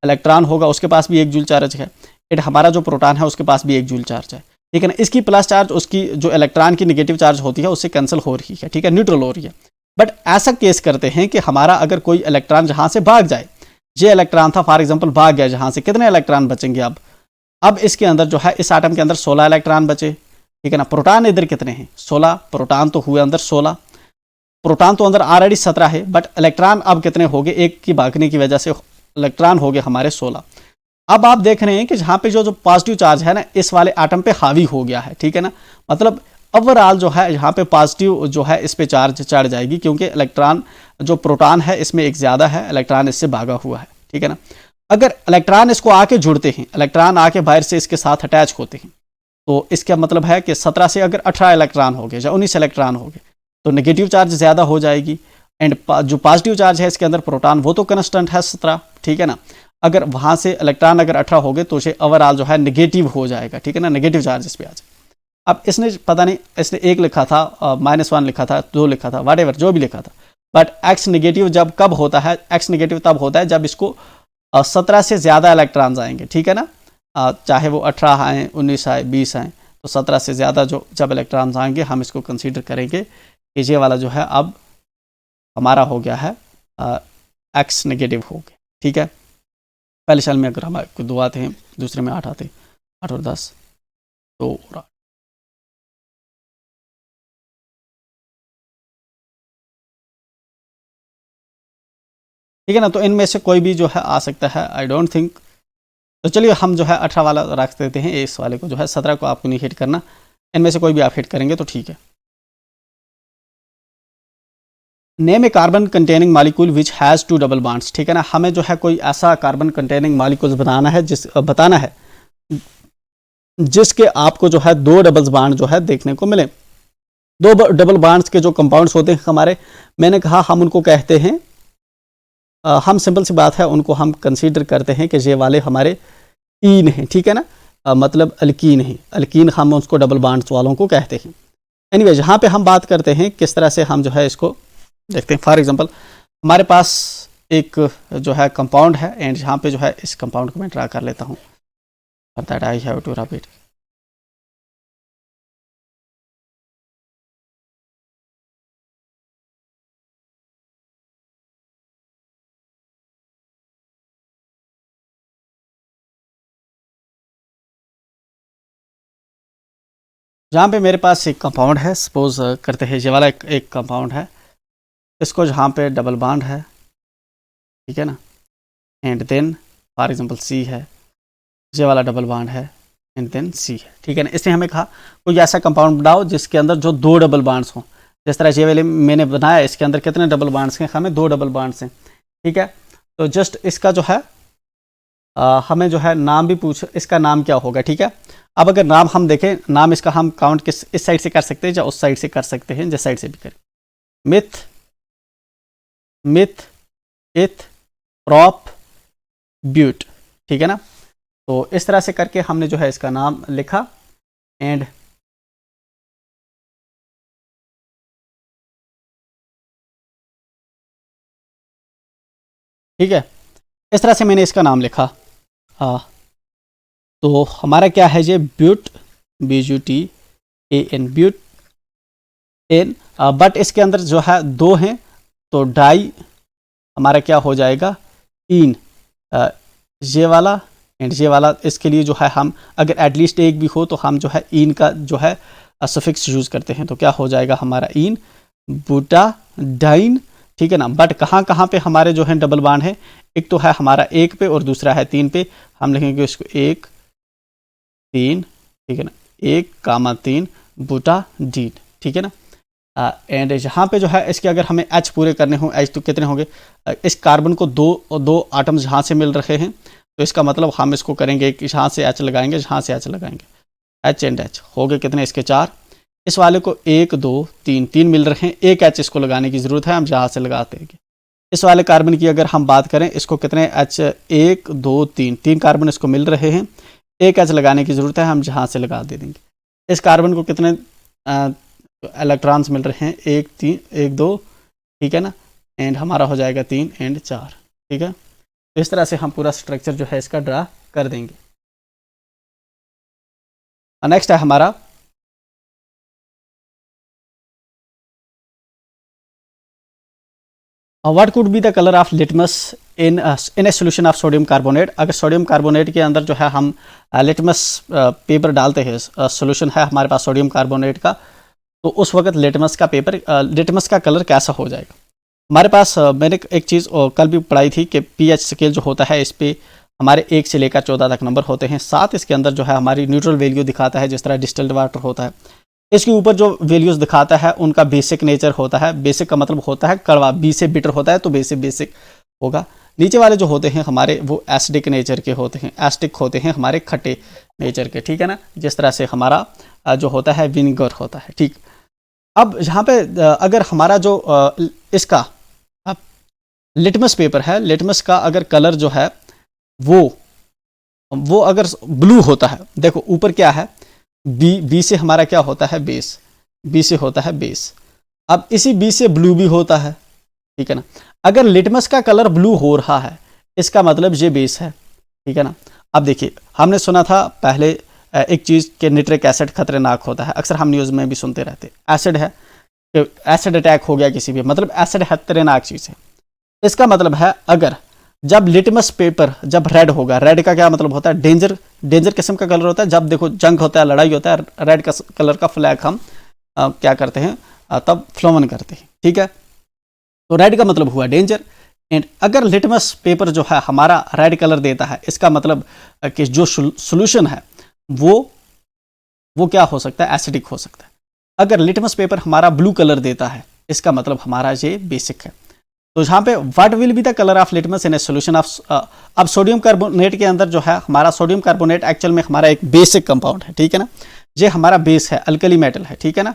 इलेक्ट्रॉन होगा उसके पास भी 1 जूल चार्ज है, एंड हमारा जो प्रोटॉन है उसके पास भी 1 जूल चार्ज है, ठीक है ना। इसकी प्लस चार्ज उसकी जो इलेक्ट्रॉन की नेगेटिव चार्ज होती है उससे कैंसिल हो रही है, ठीक है, न्यूट्रल हो रही है। बट ऐसा केस करते हैं कि हमारा अगर कोई इलेक्ट्रॉन जहाँ से भाग जाए, ये इलेक्ट्रॉन था फॉर एग्जांपल भाग गया जहाँ से, कितने इलेक्ट्रॉन बचेंगे अब इसके अंदर जो है इस आटम के अंदर 16 इलेक्ट्रॉन बचे, ठीक है ना। प्रोटॉन इधर कितने हैं, 16, प्रोटॉन तो हुए अंदर 16, प्रोटॉन तो अंदर ऑलरेडी 17 है, बट इलेक्ट्रॉन अब कितने हो गए, एक की भागने की वजह से इलेक्ट्रॉन हो गए हमारे 16। अब आप देख रहे हैं कि जहाँ पे जो पॉजिटिव चार्ज है ना, इस वाले एटम पे हावी हो गया है, ठीक है ना। मतलब ओवरऑल जो है यहाँ पे पॉजिटिव जो है इस पे चार्ज चढ़ जाएगी, क्योंकि इलेक्ट्रॉन जो प्रोटॉन है इसमें एक ज़्यादा है, इलेक्ट्रॉन इससे भागा हुआ है, ठीक है ना। अगर इलेक्ट्रॉन इसको आके जुड़ते हैं, इलेक्ट्रॉन आके बाहर से इसके साथ अटैच होते हैं, तो इसका मतलब है कि 17 से अगर 18 इलेक्ट्रॉन हो गए या 19 इलेक्ट्रॉन हो गए, तो नेगेटिव चार्ज ज़्यादा हो जाएगी, एंड जो पॉजिटिव चार्ज है इसके अंदर प्रोटॉन वो तो कंस्टेंट है 17, ठीक है ना। अगर वहाँ से इलेक्ट्रॉन अगर 18 हो गए तो उसे ओवरऑल जो है नेगेटिव हो जाएगा, ठीक है ना, नेगेटिव चार्ज इस पर आ जाए। अब इसने पता नहीं, इसने 1 लिखा था, -1 लिखा था, 2 लिखा था, वट एवर जो भी लिखा था, बट एक्स नेगेटिव जब कब होता है, एक्स नेगेटिव तब होता है जब इसको 17 से ज़्यादा इलेक्ट्रॉन्स आएंगे, ठीक है ना। चाहे वो 18 आए, 19 आए, 20 आए, तो 17 से ज़्यादा जो जब इलेक्ट्रॉन्स आएंगे हम इसको कंसीडर करेंगे कि ये वाला जो है अब हमारा हो गया है एक्स नेगेटिव हो गया, ठीक है। पहले साल में अगर हमारे 2 आते हैं, दूसरे में 8 आते हैं, 8 और 10 तो ठीक है ना। तो इनमें से कोई भी जो है आ सकता है, आई डोंट थिंक। तो चलिए हम जो है 18 वाला रख देते हैं, इस वाले को जो है 17 को आपको नहीं हिट करना, इनमें से कोई भी आप हिट करेंगे तो ठीक है। Name A carbon containing molecule which has 2 double bonds, ठीक है ना। हमें जो है कोई ऐसा कार्बन कंटेनिंग मॉलिक्यूल्स बताना है जिसके आपको जो है 2 डबल बॉन्ड जो है देखने को मिले। 2 डबल बॉन्ड्स के जो कंपाउंड्स होते हैं हमारे, मैंने कहा हम उनको कहते हैं, हम सिंपल सी बात है, उनको हम कंसीडर करते हैं कि ये वाले हमारे ईन हैं, ठीक है ना, मतलब अल्कीन है। अल्कीन हम उसको डबल बॉन्ड्स वालों को कहते हैं। एनीवे यहाँ पे हम बात करते हैं किस तरह से हम जो है इसको देखते हैं। फॉर एग्जांपल हमारे पास एक जो है कंपाउंड है, एंड यहाँ पे जो है इस कंपाउंड को मैं ड्रा कर लेता हूँ, for that I have to rub it. जहाँ पे मेरे पास एक कंपाउंड है, सपोज करते हैं ये वाला एक कंपाउंड है, इसको जहाँ पे डबल बॉन्ड है, ठीक है ना, and then for example C है, ये वाला डबल बॉन्ड है, एंड देन सी है, ठीक है ना। इसने हमें कहा कोई ऐसा कंपाउंड बनाओ जिसके अंदर जो 2 डबल बॉन्ड्स हों। जिस तरह ये वाले मैंने बनाया, इसके अंदर कितने डबल बॉन्ड्स हैं, हमें 2 डबल बॉन्ड्स हैं, ठीक है। तो जस्ट इसका जो है हमें जो है नाम भी पूछ, इसका नाम क्या होगा, ठीक है। अब अगर नाम हम देखें, नाम इसका हम काउंट किस इस साइड से कर सकते हैं या उस साइड से कर सकते हैं, जिस साइड से भी करें। मिथ, मिथ, इथ, प्रॉप, ब्यूट, ठीक है ना। तो इस तरह से करके हमने जो है इसका नाम लिखा एंड ठीक है, इस तरह से मैंने इसका नाम लिखा। तो हमारा क्या है ये but, BUTAN, butane, but इसके अंदर जो है दो हैं, तो डाई हमारा क्या हो जाएगा, इन, ये वाला एंड ये वाला। इसके लिए जो है हम अगर एटलीस्ट एक भी हो तो हम जो है इन का जो है सफिक्स यूज करते हैं, तो क्या हो जाएगा हमारा इन, बुटाडाइन, ठीक है ना। बट कहाँ कहाँ पे हमारे जो है डबल बांड है, एक तो है हमारा एक पे और दूसरा है 3 पे। हम लिखेंगे इसको 1 3, ठीक है ना, 1, 3 बुटाडीन, ठीक है ना। एंड यहाँ पे जो है इसके अगर हमें H पूरे करने हो, H तो कितने होंगे, इस कार्बन को दो आटम्स यहाँ से मिल रहे हैं, तो इसका मतलब हम इसको करेंगे कि यहाँ से H लगाएंगे, यहाँ से H लगाएंगे, H एंड H हो गए कितने इसके 4। इस वाले को 1 2 3 3 मिल रहे हैं, एक H इसको लगाने की ज़रूरत है, हम यहाँ से लगाते हैं। इस वाले कार्बन की अगर हम बात करें, इसको कितने H 1 2 3 कार्बन इसको मिल रहे हैं, एक H लगाने की ज़रूरत है, हम जहाँ से लगा दे देंगे। इस कार्बन को कितने इलेक्ट्रॉन्स मिल रहे हैं, 1 3 1 2, ठीक है ना, एंड हमारा हो जाएगा 3 एंड 4, ठीक है। तो इस तरह से हम पूरा स्ट्रक्चर जो है इसका ड्रा कर देंगे। नेक्स्ट है हमारा what could be the colour of litmus in a solution of sodium carbonate. अगर सोडियम कार्बोनेट के अंदर जो है हम लिटमस पेपर डालते हैं, सोल्यूशन है हमारे पास सोडियम कार्बोनेट का, तो उस वक्त लिटमस का पेपर लिटमस का कलर कैसा हो जाएगा। हमारे पास मैंने एक चीज़ कल भी पढ़ाई थी कि pH स्केल जो होता है इस पे हमारे 1 से लेकर 14 तक नंबर होते हैं। साथ इसके अंदर जो है हमारी न्यूट्रल वैल्यू दिखाता है, जिस तरह डिस्टिल्ड वाटर होता है। इसके ऊपर जो वैल्यूज़ दिखाता है उनका बेसिक नेचर होता है। बेसिक का मतलब होता है कड़वा, बी से बिटर होता है तो बेसिक होगा। नीचे वाले जो होते हैं हमारे वो एसिडिक नेचर के होते हैं, एसिडिक होते हैं हमारे खट्टे नेचर के, ठीक है ना। जिस तरह से हमारा जो होता है विनेगर होता है, ठीक। अब यहाँ पे अगर हमारा जो इसका लिटमस पेपर है, लिटमस का अगर कलर जो है वो अगर ब्लू होता है, देखो ऊपर क्या है, बी से हमारा क्या होता है बेस, बी से होता है बेस। अब इसी बी से ब्लू भी होता है, ठीक है ना। अगर लिटमस का कलर ब्लू हो रहा है इसका मतलब ये बेस है, ठीक है ना। अब देखिए हमने सुना था पहले एक चीज़ कि निट्रिक एसिड खतरनाक होता है, अक्सर हम न्यूज़ में भी सुनते रहते, एसिड है, एसिड अटैक हो गया किसी भी, मतलब एसिड खतरनाक चीज़ है। इसका मतलब है अगर जब लिटमस पेपर जब रेड होगा, रेड का क्या मतलब होता है, डेंजर किस्म का कलर होता है। जब देखो जंग होता है, लड़ाई होता है, रेड का कलर का फ्लैग हम क्या करते हैं तब फ्लोवन करते हैं, ठीक है। तो रेड का मतलब हुआ डेंजर। एंड अगर लिटमस पेपर जो है हमारा रेड कलर देता है, इसका मतलब कि जो सोल्यूशन है वो क्या हो सकता है, एसिडिक हो सकता है। अगर लिटमस पेपर हमारा ब्लू कलर देता है इसका मतलब हमारा ये बेसिक है। तो यहाँ पे what will be the colour of litmus in a solution of, अब सोडियम कार्बोनेट के अंदर जो है हमारा सोडियम कार्बोनेट एक्चुअल में हमारा एक बेसिक कंपाउंड है, ठीक है ना। ये हमारा बेस है, अल्कली मेटल है, ठीक है ना।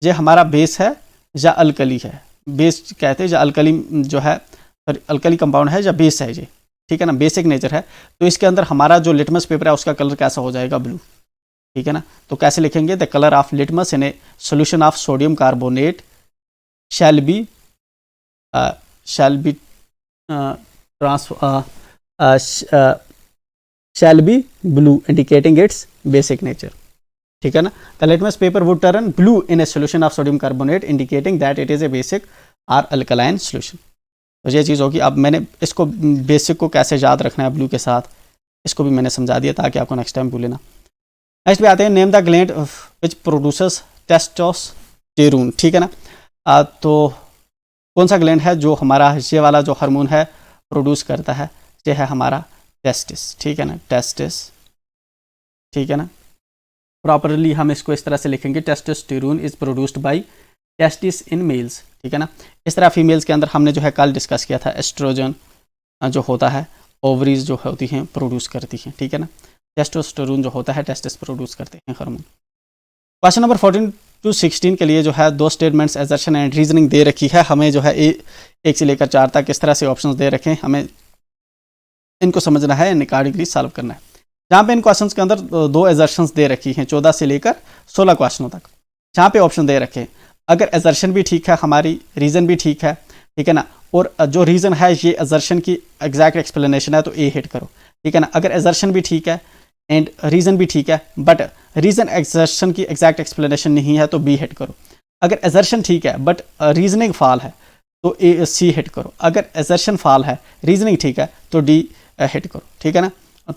ये हमारा बेस है या अल्कली है, बेस कहते हैं या अल्कली जो है अल्कली कंपाउंड है या बेस है ये, ठीक है ना, बेसिक नेचर है। तो इसके अंदर हमारा जो लिटमस पेपर है उसका कलर कैसा हो जाएगा, ब्लू, ठीक है ना। तो कैसे लिखेंगे, the colour of litmus in a solution of sodium carbonate shall be blue indicating it's basic nature, ठीक है ना। The litmus paper would turn blue in a solution of sodium carbonate indicating that it is a basic और अल्कलाइन सोल्यूशन। तो ये चीज़ होगी। अब मैंने इसको बेसिक को कैसे याद रखना है ब्लू के साथ, इसको भी मैंने समझा दिया ताकि आपको नेक्स्ट टाइम भूले ना। नेक्स्ट पे आते हैं, name the gland which produces testosterone, ठीक है ना। तो कौन सा ग्लैंड है जो हमारा ये वाला जो हार्मोन है प्रोड्यूस करता है, ये है हमारा टेस्टिस, ठीक है ना, टेस्टिस, ठीक है ना। प्रॉपरली हम इसको इस तरह से लिखेंगे, testosterone is produced by testis in males, ठीक है ना। इस तरह फीमेल्स के अंदर हमने जो है कल डिस्कस किया था एस्ट्रोजन, जो होता है ओवरीज जो होती हैं प्रोड्यूस करती हैं, ठीक है ना। टेस्टोस्टेरोन जो होता है टेस्टिस प्रोड्यूस करते हैं हार्मोन। क्वेश्चन नंबर 14 to 16 के लिए जो है 2 स्टेटमेंट्स एजर्शन एंड रीजनिंग दे रखी है। हमें जो है 1 से लेकर 4 तक किस तरह से ऑप्शंस दे रखे हैं, हमें इनको समझना है, अकॉर्डिंगली सॉल्व करना है। जहाँ पे इन क्वेश्चंस के अंदर 2 एजर्शंस दे रखी हैं 14 से लेकर 16 क्वेश्चनों तक। जहाँ पे ऑप्शन दे रखे हैं, अगर एजर्शन भी ठीक है, हमारी रीजन भी ठीक है, ठीक है ना, और जो रीजन है ये एजर्शन की एग्जैक्ट एक्सप्लेनेशन है तो ए हिट करो, ठीक है ना। अगर एजर्शन भी ठीक है एंड रीजन भी ठीक है बट रीजन एजर्शन की एग्जैक्ट एक्सप्लेनेशन नहीं है तो बी हिट करो। अगर एजर्शन ठीक है बट रीजनिंग फॉल है तो ए सी हिट करो। अगर एजर्शन फॉल है रीजनिंग ठीक है तो डी हिट करो, ठीक है ना।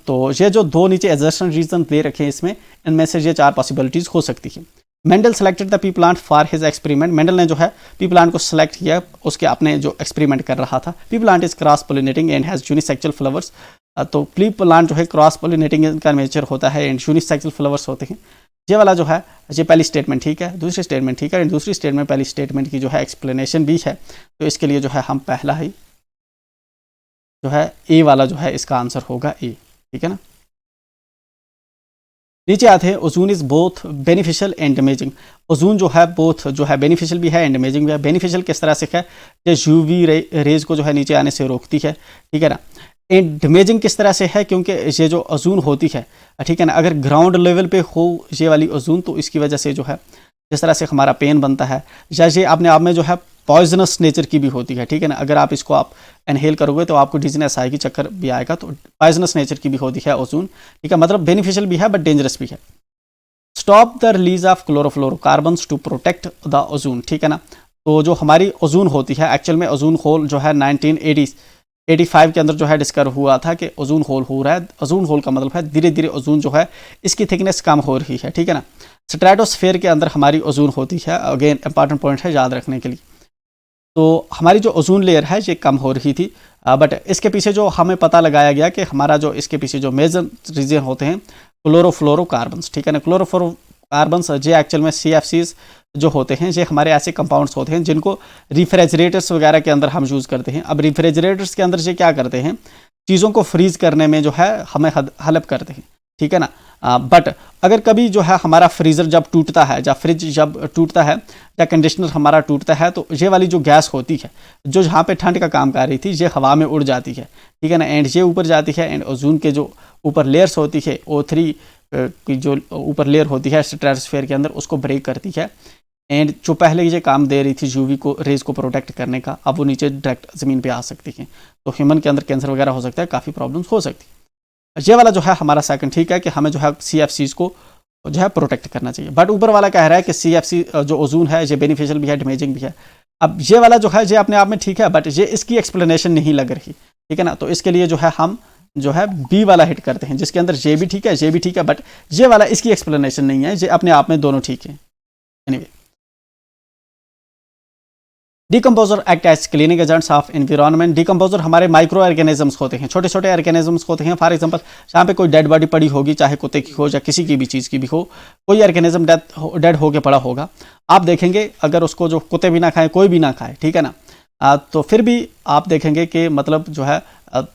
तो ये जो 2 नीचे एजर्शन रीजन दे रखे हैं इसमें, इनमें से ये 4 पॉसिबिलिटीज हो सकती है। Mendel selected the P plant for his experiment. Mendel ने जो है पी प्लांट को सिलेक्ट किया उसके अपने जो एक्सपेरिमेंट कर रहा था। P plant is cross pollinating and has unisexual flowers. तो पी प्लांट जो है क्रॉस पोलिनेटिंग का नेचर होता है एंड यूनिसेक्सुअल फ्लावर्स होते हैं। ये वाला जो है ये पहली स्टेटमेंट ठीक है, दूसरी स्टेटमेंट ठीक है एंड दूसरी स्टेटमेंट पहली स्टेटमेंट की जो है एक्सप्लेनेशन भी है। तो इसके लिए जो है हम पहला ही जो है ए वाला जो है इसका आंसर होगा ए, ठीक है ना। नीचे आते हैं ozone is both beneficial and damaging. Ozone जो है बोथ जो है बेनिफिशियल भी है एंड डैमेजिंग भी है। बेनिफिशियल किस तरह से है, ये यूवी रेज को जो है नीचे आने से रोकती है, ठीक है ना। एंड डैमेजिंग किस तरह से है, क्योंकि ये जो ओजोन होती है, ठीक है ना, अगर ग्राउंड लेवल पे हो ये वाली ओजोन तो इसकी वजह से जो है जिस तरह से हमारा पेन बनता है, या ये अपने आप में जो है पॉइजनस नेचर की भी होती है, ठीक है ना। अगर आप इसको आप इनहेल करोगे तो आपको डिजीनेस आएगी, चक्कर भी आएगा, तो पॉइजनस नेचर की भी होती है ओजोन, ठीक है। मतलब बेनिफिशियल भी है बट डेंजरस भी है। Stop the release of chlorofluorocarbons to protect the ozone, ठीक है ना। तो जो हमारी ओजोन होती है, एक्चुअल में ओजोन होल जो है 1985 के अंदर जो है डिस्कवर हुआ था कि ओजोन होल हो रहा है। ओजोन होल का मतलब है धीरे धीरे ओजोन जो है इसकी थिकनेस कम हो रही है, ठीक है ना। स्ट्रेटोस्फेयर के अंदर हमारी ओजोन होती है, अगेन इंपॉर्टेंट पॉइंट है याद रखने के लिए। तो हमारी जो ओजोन लेयर है ये कम हो रही थी, बट इसके पीछे जो हमें पता लगाया गया कि हमारा जो इसके पीछे जो मेजर रीजन होते हैं क्लोरोफ्लोरोकार्बन्स, ठीक है ना। क्लोरोफ्लोरोकार्बन्स ये एक्चुअल में CFCs जो होते हैं ये हमारे ऐसे कंपाउंड्स होते हैं जिनको रेफ्रिजरेटर्स वगैरह के अंदर हम यूज़ करते हैं। अब रेफ्रिजरेटर्स के अंदर ये क्या करते हैं, चीज़ों को फ्रीज करने में जो है हमें हेल्प करते हैं, ठीक है ना। बट अगर कभी जो है हमारा फ्रीज़र जब टूटता है, या फ्रिज जब टूटता है, या कंडीशनर हमारा टूटता है, तो ये वाली जो गैस होती है जो जहाँ पे ठंड का काम कर रही थी ये हवा में उड़ जाती है, ठीक है ना। एंड ये ऊपर जाती है एंड ओजोन के जो ऊपर लेयर्स होती है O3 की जो ऊपर लेयर होती है स्ट्रेटोस्फेयर के अंदर उसको ब्रेक करती है। एंड जो पहले ये काम दे रही थी यूवी को रेज को प्रोटेक्ट करने का, अब वो नीचे डायरेक्ट ज़मीन पे आ सकती है, तो ह्यूमन के अंदर कैंसर वगैरह हो सकता है, काफ़ी प्रॉब्लम्स हो सकती है। ये वाला जो है हमारा सेकंड ठीक है कि हमें जो है CFCs को जो है प्रोटेक्ट करना चाहिए। बट ऊपर वाला कह रहा है कि CFC जो ओजोन है ये बेनिफिशियल भी है डैमेजिंग भी है। अब ये वाला जो है ये अपने आप में ठीक है बट ये इसकी एक्सप्लेनेशन नहीं लग रही, ठीक है ना। तो इसके लिए जो है हम जो है बी वाला हिट करते हैं, जिसके अंदर ये भी ठीक है ये भी ठीक है बट ये वाला इसकी एक्सप्लेनेशन नहीं है, ये अपने आप में दोनों ठीक है। Anyway, decomposer act as cleaning agents of environment. Decomposer हमारे माइक्रो ऑर्गेनिजम्स होते हैं, छोटे छोटे ऑर्गेनिजम्स होते हैं। फॉर एग्जांपल जहाँ पे कोई डेड बॉडी पड़ी होगी, चाहे कुत्ते की हो या किसी की भी चीज़ की भी हो, कोई ऑर्गेनिज्म डेड होके पड़ा होगा, आप देखेंगे अगर उसको जो कुत्ते भी ना खाएं कोई भी ना खाए, ठीक है ना, तो फिर भी आप देखेंगे कि मतलब जो है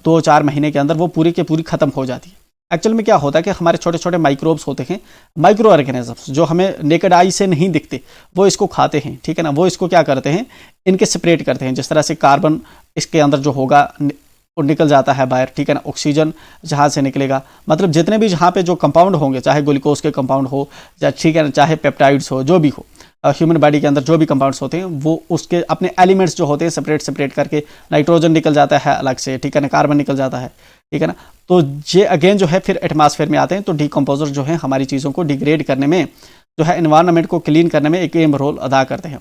2-4 महीने के अंदर वो पूरी के पूरी ख़त्म हो जाती है। एक्चुअल में क्या होता है कि हमारे छोटे छोटे माइक्रोब्स होते हैं, माइक्रो ऑर्गेनिजम्स जो हमें नेकेड आई से नहीं दिखते, वो इसको खाते हैं, ठीक है ना। वो इसको क्या करते हैं, इनके सेपरेट करते हैं। जिस तरह से कार्बन इसके अंदर जो होगा वो निकल जाता है बाहर, ठीक है ना, ऑक्सीजन जहाँ से निकलेगा, मतलब जितने भी जहाँ पे जो कंपाउंड होंगे, चाहे ग्लूकोज के कंपाउंड हो या ठीक है ना, चाहे पेप्टाइड्स हो, जो भी हो, ह्यूमन बॉडी के अंदर जो भी कंपाउंड्स होते हैं वो उसके अपने एलिमेंट्स जो होते हैं सेपरेट करके, नाइट्रोजन निकल जाता है अलग से, ठीक है ना, कार्बन निकल जाता है, ठीक है ना। तो ये अगेन जो है फिर एटमॉस्फेयर में आते हैं। तो डिकम्पोजर जो है हमारी चीज़ों को डिग्रेड करने में, जो है एनवायरनमेंट को क्लीन करने में एक अहम रोल अदा करते हैं,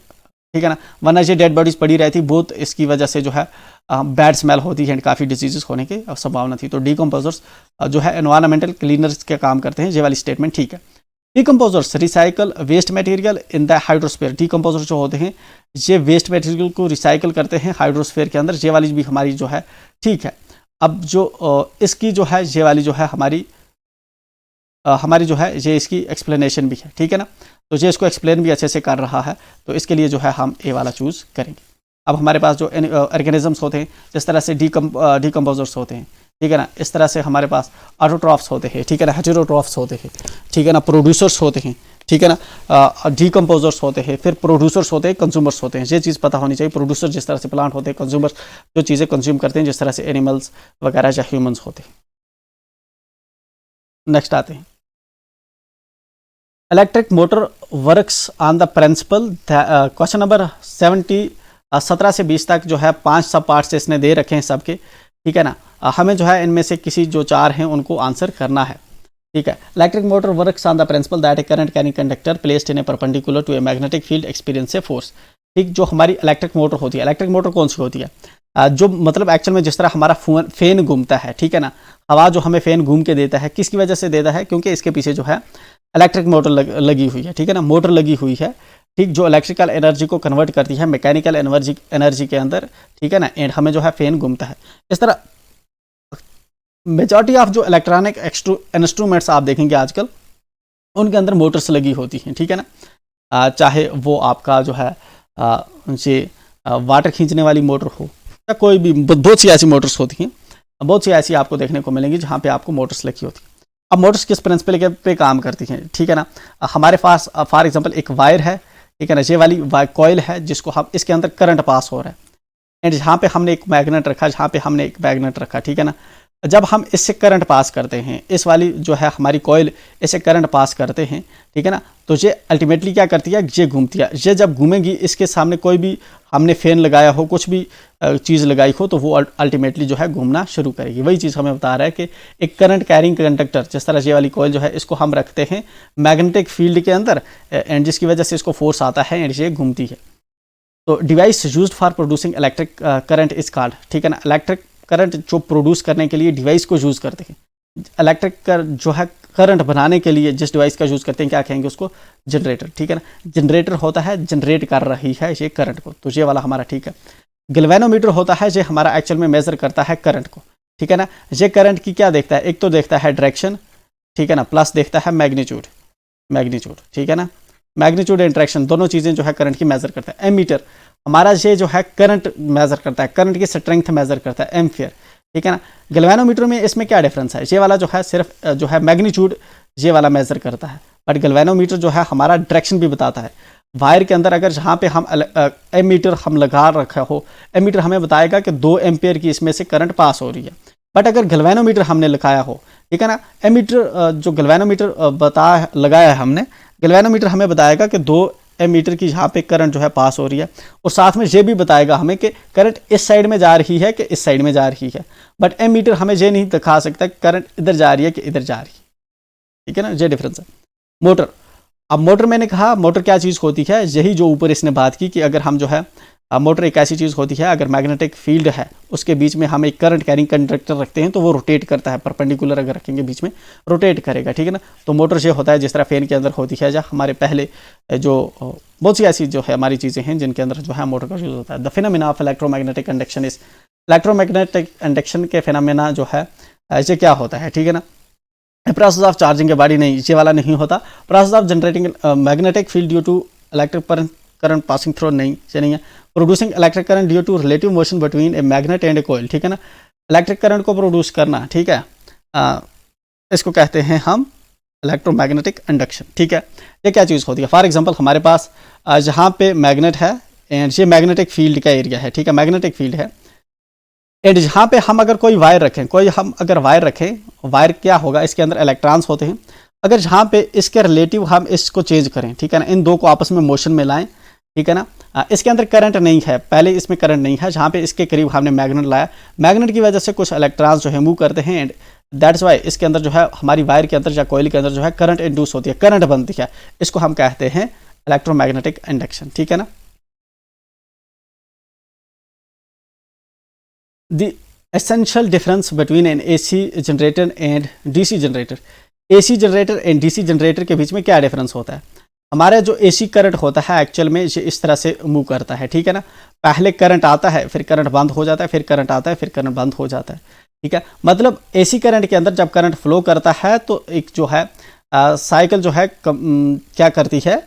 ठीक है ना। वरना ये डेड बॉडीज पड़ी रहती बहुत, इसकी वजह से जो है बैड स्मेल होती है, काफ़ी डिजीजेस होने की संभावना थी। तो डिकम्पोजर्स जो है एनवायरनमेंटल क्लीनर्स के काम करते हैं। ये वाली स्टेटमेंट ठीक है। Decomposers recycle waste material in the hydrosphere. Decomposer जो होते हैं ये वेस्ट मटेरियल को रिसाइकल करते हैं हाइड्रोस्फीयर के अंदर। ये वाली भी हमारी जो है ठीक है। अब जो इसकी जो है ये वाली जो है हमारी जो है ये इसकी एक्सप्लेनेशन भी है, ठीक है ना। तो ये इसको एक्सप्लेन भी अच्छे से कर रहा है, तो इसके लिए जो है हम ए वाला चूज़ करेंगे। अब हमारे पास जो ऑर्गेनिजम्स होते हैं, जिस तरह से डिकम्पोजर्स होते हैं, ठीक है ना, इस तरह से हमारे पास ऑटोट्रॉफ्स होते हैं, ठीक है ना, हेटेरोट्रॉफ्स होते हैं, ठीक है ना, प्रोड्यूसर्स होते हैं, ठीक है ना, डिकम्पोजर्स होते हैं, फिर प्रोड्यूसर्स होते हैं, कंज्यूमर्स होते हैं। ये चीज़ पता होनी चाहिए। प्रोड्यूसर जिस तरह से प्लांट होते हैं, कंज्यूमर्स जो चीज़ें कंज्यूम करते हैं, जिस तरह से एनिमल्स वगैरह या ह्यूमंस होते हैं। नेक्स्ट आते हैं, electric motor works on the principle. Question number 17 से 20 तक जो है 5 सब पार्ट्स इसने दे रखे हैं सबके, ठीक है ना। हमें जो है इनमें से किसी जो 4 हैं उनको आंसर करना है, ठीक है। Electric motor works on the principle that a current carrying conductor placed in a perpendicular to a magnetic field experience a force. ठीक, जो हमारी इलेक्ट्रिक मोटर होती है, इलेक्ट्रिक मोटर कौन सी होती है? जो मतलब एक्चुअल में जिस तरह हमारा फैन घूमता है, ठीक है ना, हवा जो हमें फैन घूम के देता है, किसकी वजह से देता है? क्योंकि इसके पीछे जो है इलेक्ट्रिक मोटर लगी हुई है, ठीक है ना, मोटर लगी हुई है, ठीक, जो इलेक्ट्रिकल एनर्जी को कन्वर्ट करती है मैकेनिकल एनर्जी के अंदर, ठीक है ना, एंड हमें जो है फैन घूमता है। इस तरह मेजॉरिटी ऑफ जो इलेक्ट्रॉनिक इंस्ट्रूमेंट्स आप देखेंगे आजकल, उनके अंदर मोटर्स लगी होती हैं, ठीक है ना। चाहे वो आपका जो है ये वाटर खींचने वाली मोटर हो या कोई भी, बहुत सी ऐसी मोटर्स होती हैं, बहुत सी ऐसी आपको देखने को मिलेंगी जहाँ पे आपको मोटर्स लगी होती हैं। अब मोटर्स किस प्रिंसिपल पे काम करती हैं, ठीक है ना। हमारे पास फॉर एग्जांपल एक वायर है, ठीक है ना, ये वाली कॉइल है जिसको हम, इसके अंदर करंट पास हो रहा है, एंड जहाँ पे हमने एक मैग्नेट रखा, ठीक है ना। जब हम इससे करंट पास करते हैं, इस वाली जो है हमारी कॉइल, इससे करंट पास करते हैं, ठीक है ना, तो ये अल्टीमेटली क्या करती है? ये घूमती है। ये जब घूमेगी, इसके सामने कोई भी हमने फैन लगाया हो, कुछ भी चीज़ लगाई हो, तो वो अल्टीमेटली जो है घूमना शुरू करेगी। वही चीज़ हमें बता रहा है कि एक करंट कैरिंग कंडक्टर, जिस तरह ये वाली कॉइल जो है, इसको हम रखते हैं मैग्नेटिक फील्ड के अंदर, एंड जिसकी वजह से इसको फोर्स आता है एंड ये घूमती है। तो device used for producing electric current is called, ठीक है ना। इलेक्ट्रिक करंट जो प्रोड्यूस करने के लिए डिवाइस को यूज़ करते हैं, इलेक्ट्रिक जो है करंट बनाने के लिए जिस डिवाइस का यूज़ करते हैं, क्या कहेंगे उसको? जनरेटर, ठीक है ना। जनरेटर होता है, जनरेट कर रही है ये करंट को, तो ये वाला हमारा, ठीक है। गैल्वेनोमीटर होता है, ये हमारा एक्चुअल में मेजर करता है करंट को, ठीक है ना। ये करंट की क्या देखता है? एक तो देखता है डायरेक्शन, ठीक है ना, प्लस देखता है मैग्नीट्यूड, ठीक है ना। मैग्नीट्यूड एंड डायरेक्शन दोनों चीज़ें जो है करंट की मेजर करता है। एमीटर हमारा ये जो है करंट मेजर करता है, करंट की स्ट्रेंथ मेजर करता है, एम्पियर, ठीक है ना। गैल्वेनोमीटर में इसमें क्या डिफरेंस है? ये वाला जो है सिर्फ जो है मैग्नीट्यूड ये वाला मेजर करता है, बट गैल्वेनोमीटर जो है हमारा डायरेक्शन भी बताता है। वायर के अंदर अगर जहाँ पे हम एमीटर हम लगा रखा हो, एमीटर हमें बताएगा कि 2 एम्पियर की इसमें से करंट पास हो रही है। बट अगर गैल्वेनोमीटर हमने लगाया हो, ठीक है ना, एमीटर जो गैल्वेनोमीटर लगाया है हमने, गैल्वेनोमीटर हमें बताएगा कि 2 एमीटर की यहाँ पे करंट जो है पास हो रही है, और साथ में ये भी बताएगा हमें कि करंट इस साइड में जा रही है कि इस साइड में जा रही है। बट एमीटर हमें ये नहीं दिखा सकता करंट इधर जा रही है कि इधर जा रही है, ठीक है ना, ये डिफरेंस है। मोटर, अब मोटर मैंने कहा मोटर क्या चीज़ होती है? यही जो ऊपर इसने बात की कि अगर हम जो है मोटर एक ऐसी चीज़ होती है, अगर मैग्नेटिक फील्ड है उसके बीच में हम एक करंट कैरिंग कंडक्टर रखते हैं तो वो रोटेट करता है, परपेंडिकुलर अगर रखेंगे बीच में रोटेट करेगा, ठीक है ना। तो मोटर ये होता है जिस तरह फैन के अंदर होती है, या हमारे पहले जो बहुत सी ऐसी जो है हमारी चीज़ें हैं जिनके अंदर जो है मोटर का यूज़ होता है। The phenomena of electromagnetic induction is, electromagnetic induction के फिनोमेना जो है ये क्या होता है, ठीक है ना। प्रोसेस ऑफ चार्जिंग के बॉडी नहीं, ये वाला नहीं होता। Process of generating magnetic field due to electric current passing through नहीं, ये नहीं है। Producing electric current due to relative motion between a magnet and a coil, ठीक है ना। इलेक्ट्रिक करंट को प्रोड्यूस करना, ठीक है, इसको कहते हैं हम इलेक्ट्रोमैग्नेटिक इंडक्शन, ठीक है। ये क्या चीज़ होती है? फॉर एग्जांपल हमारे पास जहाँ पे मैग्नेट है एंड ये मैग्नेटिक फील्ड का एरिया है, ठीक है, मैग्नेटिक फील्ड है, एंड जहाँ पे हम अगर कोई वायर रखें, वायर क्या होगा? इसके अंदर इलेक्ट्रॉन्स होते हैं। अगर जहाँ पे इसके रिलेटिव हम इसको चेंज करें, ठीक है ना, इन दो को आपस में मोशन में लाएं, ठीक है ना, इसके अंदर करंट नहीं है, पहले इसमें करंट नहीं है, जहाँ पे इसके करीब हमने मैग्नेट लाया, मैग्नेट की वजह से कुछ इलेक्ट्रॉन्स जो है मूव करते हैं, एंड दैट्स वाई इसके अंदर जो है हमारी वायर के अंदर या कोयल के अंदर जो है करंट इंड्यूस होती है, करंट बनती है। इसको हम कहते हैं इलेक्ट्रोमैग्नेटिक इंडक्शन, ठीक है ना। The essential difference between an AC generator and DC generator, AC generator and DC generator के बीच में क्या डिफरेंस होता है? हमारा जो AC करंट होता है एक्चुअल में ये इस तरह से मूव करता है, ठीक है ना। पहले करंट आता है, फिर करंट बंद हो जाता है, फिर करंट आता है, फिर करंट बंद हो जाता है, ठीक है। मतलब AC करंट के अंदर जब करंट फ्लो करता है तो एक जो है साइकिल जो है क्या करती है,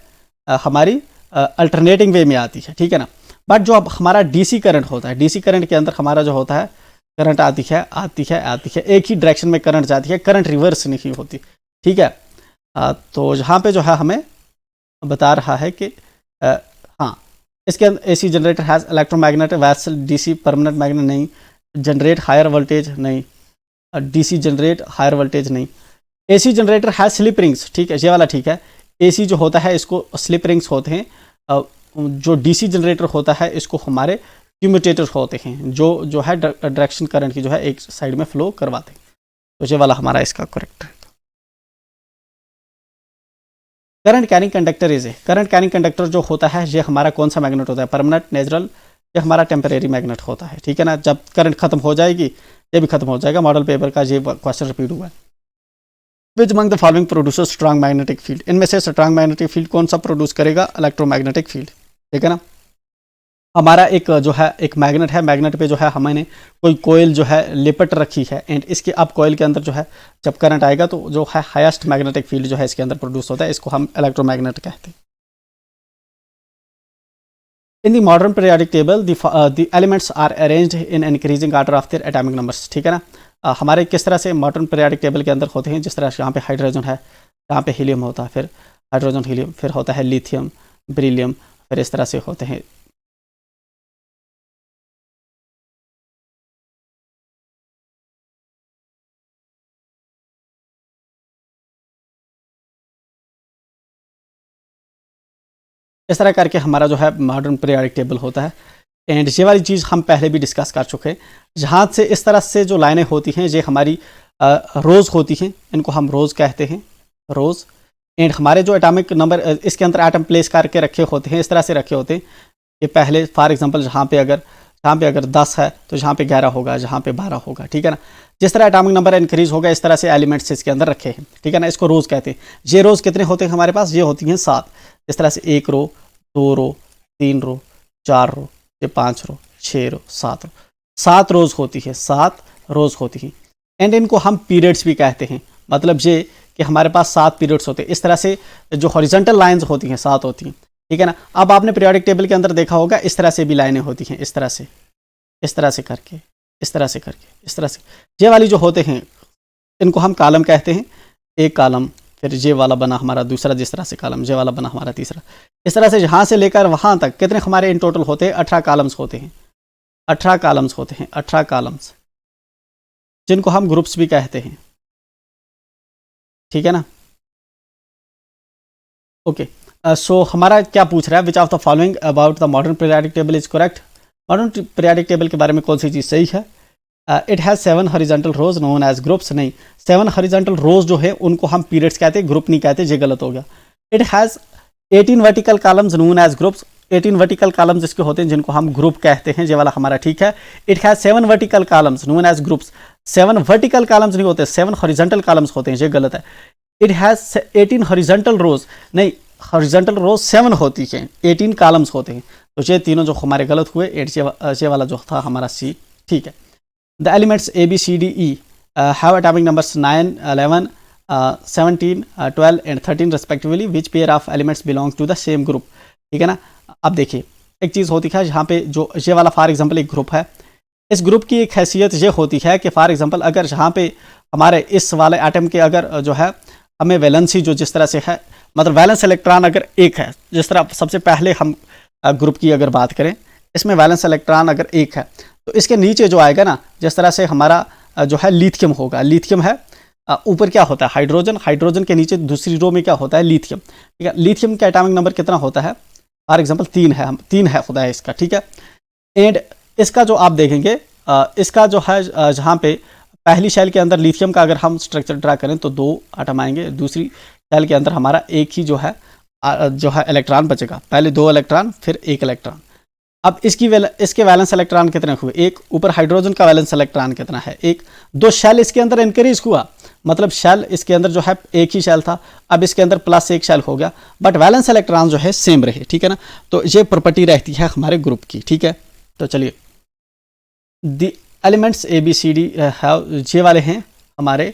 हमारी अल्टरनेटिंग वे में आती है, ठीक है ना। बट जो अब हमारा डीसी करंट होता है, डीसी करंट के अंदर हमारा जो होता है करंट आती है आती है आती है, एक ही डायरेक्शन में करंट जाती है, करंट रिवर्स नहीं होती, ठीक है। तो यहाँ पे जो है हमें बता रहा है कि हाँ, इसके अंदर AC generator has electromagnetic vessel DC permanent magnet नहीं, जनरेट हायर वोल्टेज नहीं, डीसी जनरेट हायर वोल्टेज नहीं, AC generator has slip rings, ठीक है, ये वाला ठीक है। एसी जो होता है इसको स्लिप रिंग्स होते हैं, जो डीसी जनरेटर होता है इसको हमारे क्यूम्यूटेटर होते हैं, जो है डायरेक्शन करंट की जो है एक साइड में फ्लो करवाते हैं। तो ये वाला हमारा इसका करेक्ट है। Current carrying conductor is a, current carrying conductor जो होता है ये हमारा कौन सा मैग्नेट होता है, परमानेंट, नेचुरल, ये हमारा टेम्परेरी मैग्नेट होता है, ठीक है ना। जब करंट खत्म हो जाएगी ये भी खत्म हो जाएगा। मॉडल पेपर का ये क्वेश्चन रिपीट हुआ है। Which among the following producer strong magnetic field, इनमें से स्ट्रांग मैग्नेटिक फील्ड कौन सा प्रोड्यूस करेगा, इलेक्ट्रोमैग्नेटिक फील्ड, ठीक है ना। हमारा एक जो है एक मैग्नेट है, मैग्नेट पे जो है हमने कोई कोयल जो है लिपट रखी है, एंड इसके अब कोयल के अंदर जो है जब करंट आएगा तो जो है हाईएस्ट मैग्नेटिक फील्ड जो है इसके अंदर प्रोड्यूस होता है, इसको हम इलेक्ट्रोमैग्नेट कहते हैं। In the modern periodic table the elements are arranged in increasing order of their atomic numbers, ठीक है ना। हमारे किस तरह से मॉडर्न पीरियोडिक टेबल के अंदर होते हैं, जिस तरह से यहाँ पे हाइड्रोजन है, यहाँ पे हीलियम होता है, फिर हाइड्रोजन हीलियम, फिर होता है लिथियम बेरिलियम, फिर इस तरह से होते हैं। इस तरह करके हमारा जो है मॉडर्न पीरियोडिक टेबल होता है। एंड ये वाली चीज़ हम पहले भी डिस्कस कर चुके हैं। जहाँ से इस तरह से जो लाइनें होती हैं ये हमारी रोज़ होती हैं, इनको हम रोज़ कहते हैं, रोज़। एंड हमारे जो एटॉमिक नंबर इसके अंदर एटम प्लेस करके रखे होते हैं, इस तरह से रखे होते हैं कि पहले फॉर एग्जांपल जहाँ पे अगर 10 है तो जहाँ पे 11 होगा, जहाँ पे 12 होगा, ठीक है ना। जिस तरह एटॉमिक नंबर इंक्रीज होगा इस तरह से एलिमेंट्स इसके अंदर रखे हैं, ठीक है ना। इसको रोज़ कहते हैं। ये रोज़ कितने होते हैं हमारे पास, ये होती हैं 7। इस तरह से 1 रो, 2 रो, 3 रो, 4 रो, ये 5 रो, 6 रो, 7 रो, 7 रोज़ होती है, 7 रोज़ होती हैं। एंड इनको हम पीरियड्स भी कहते हैं, मतलब ये कि हमारे पास 7 पीरियड्स होते हैं। इस तरह से जो हॉरिजॉन्टल लाइंस होती हैं 7 होती हैं, ठीक है ना। अब आपने पीरियोडिक टेबल के अंदर देखा होगा इस तरह से भी लाइनें होती हैं, इस तरह से करके, इस तरह से करके, इस तरह से। ये वाली जो होते हैं इनको हम कॉलम कहते हैं, एक कॉलम, फिर ये वाला बना हमारा दूसरा, जिस तरह से कॉलम, ये वाला बना हमारा तीसरा। इस तरह से यहाँ से लेकर वहाँ तक कितने हमारे इन टोटल होते हैं, 18 कॉलम्स होते हैं, 18 कॉलम्स होते हैं, 18 कॉलम्स, जिनको हम ग्रुप्स भी कहते हैं, ठीक है ना। ओके, सो हमारा क्या पूछ रहा है, which of the following about the modern periodic table is correct. Modern periodic table के बारे में कौन सी चीज़ सही है। It has 7 horizontal rows known as groups, नहीं, 7 हॉरिजॉन्टल रोज जो है उनको हम पीरियड्स कहते हैं, ग्रुप नहीं कहते, ये गलत हो गया। It has 18 vertical columns known as groups, 18 vertical columns जिसके होते हैं जिनको हम ग्रुप कहते हैं, ये वाला हमारा ठीक है। It has 7 vertical columns known as groups, 7 vertical columns नहीं होते, 7 हॉरिजॉन्टल कॉलम्स होते हैं, ये गलत है। इट हैज़ 18 हॉरिजॉन्टल रोज, नहीं, हॉरिजॉन्टल रोज 7 होती हैं, 18 कॉलम्स होते हैं। तो ये तीनों जो हमारे गलत हुए, ये वाला जो था हमारा सी ठीक है। The elements A B C D E have atomic numbers 9, 11, 17, 12 and 13 respectively, which pair of elements belong to the same group, ठीक है ना। अब देखिए एक चीज़ होती है यहाँ पे, जो ये वाला फॉर एग्जांपल एक ग्रुप है, इस ग्रुप की एक हैसियत ये होती है कि फॉर एग्जांपल अगर यहाँ पे हमारे इस वाले एटम के अगर जो है हमें वैलेंसी जो जिस तरह से है, मतलब वैलेंस इलेक्ट्रॉन अगर एक है, जिस तरह सबसे पहले हम ग्रुप की अगर बात करें, इसमें वैलेंस इलेक्ट्रॉन अगर एक है तो इसके नीचे जो आएगा ना, जिस तरह से हमारा जो है लिथियम होगा, लिथियम है, ऊपर क्या होता है हाइड्रोजन, हाइड्रोजन के नीचे दूसरी रो में क्या होता है लिथियम, ठीक है। लिथियम का एटॉमिक नंबर कितना होता है, फॉर एग्जांपल 3 है, 3 है खुदा है इसका, ठीक है। एंड इसका जो आप देखेंगे इसका जो है जहाँ पे पहली शेल के अंदर लिथियम का अगर हम स्ट्रक्चर ड्रा करें तो 2 आटम आएंगे, दूसरी शेल के अंदर हमारा एक ही जो है इलेक्ट्रॉन बचेगा, पहले 2 इलेक्ट्रॉन फिर 1 इलेक्ट्रॉन। अब इसके वैलेंस इलेक्ट्रॉन कितने हुए, एक, ऊपर हाइड्रोजन का वैलेंस इलेक्ट्रॉन कितना है, एक, 2 शेल इसके अंदर इंक्रीज हुआ, मतलब शेल इसके अंदर जो है एक ही शेल था, अब इसके अंदर प्लस 1 शेल हो गया, बट वैलेंस इलेक्ट्रॉन जो है सेम रहे, ठीक है ना। तो ये प्रॉपर्टी रहती है हमारे ग्रुप की, ठीक है। तो चलिए, the elements A B C D have, ये वाले हैं हमारे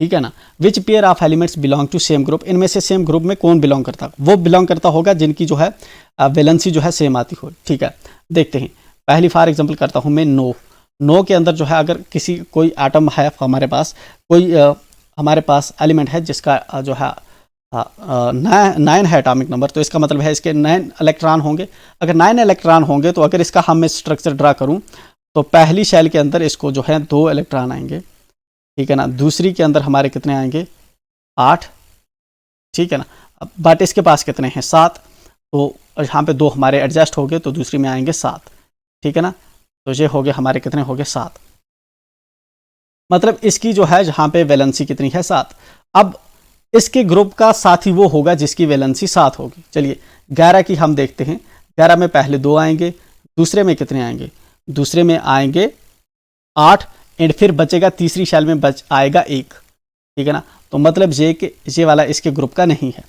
ठीक है ना। Which pair of elements belong to same group, इनमें से सेम ग्रुप में कौन बिलोंग करता है, वो बिलोंग करता होगा जिनकी जो है वैलेंसी जो है सेम आती हो। ठीक है, देखते हैं। पहली फॉर एग्जांपल करता हूँ मैं नो के अंदर जो है अगर किसी कोई एटम है हमारे पास, कोई हमारे पास एलिमेंट है जिसका जो है 9 है एटॉमिक नंबर, तो इसका मतलब है इसके 9 इलेक्ट्रॉन होंगे। अगर 9 इलेक्ट्रॉन होंगे तो अगर इसका हम स्ट्रक्चर ड्रा करूं तो पहली शेल के अंदर इसको जो है 2 इलेक्ट्रॉन आएंगे, ठीक है ना। दूसरी के अंदर हमारे कितने आएंगे, 8, ठीक है ना। बट इसके पास कितने हैं, 7, तो यहाँ पे 2 हमारे एडजस्ट हो गए तो दूसरी में आएंगे 7, ठीक है ना। तो ये हो गए हमारे कितने हो गए, 7। मतलब इसकी जो है जहाँ पे वैलेंसी कितनी है, 7। अब इसके ग्रुप का साथी वो होगा जिसकी वैलेंसी 7 होगी। चलिए 11 की हम देखते हैं। 11 में पहले 2 आएंगे, दूसरे में कितने आएंगे, दूसरे में आएंगे 8, एंड फिर बचेगा तीसरी शेल में बच आएगा 1, ठीक है ना। तो मतलब ये वाला इसके ग्रुप का नहीं है।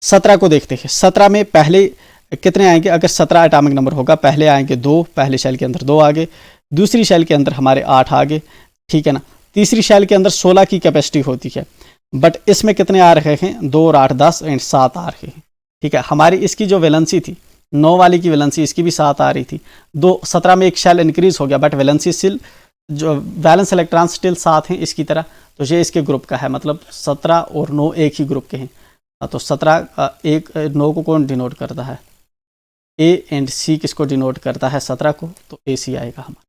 17 को देखते हैं। 17 में पहले कितने आएंगे, अगर 17 एटॉमिक नंबर होगा, पहले आएंगे 2, पहले शेल के अंदर 2 आगे, दूसरी शेल के अंदर हमारे 8 आगे, ठीक है ना। तीसरी शेल के अंदर 16 की कैपेसिटी होती है, बट इसमें कितने आ रहे हैं, 2 और 8 10 एंड 7 आ रहे हैं, ठीक है। हमारी इसकी जो वैलेंसी थी 9 वाली की वैलेंसी इसकी भी 7 आ रही थी। 17 में एक शेल इंक्रीज हो गया, बट वैलेंसी स्टिल जो वैलेंस इलेक्ट्रॉन स्टिल 7 हैं इसकी तरह। तो ये इसके ग्रुप का है, मतलब 17 और 9 एक ही ग्रुप के हैं। तो 17 एक 9 को कौन डिनोट करता है, ए एंड सी किसको डिनोट करता है, 17 को, तो ए सी आएगा हमारा।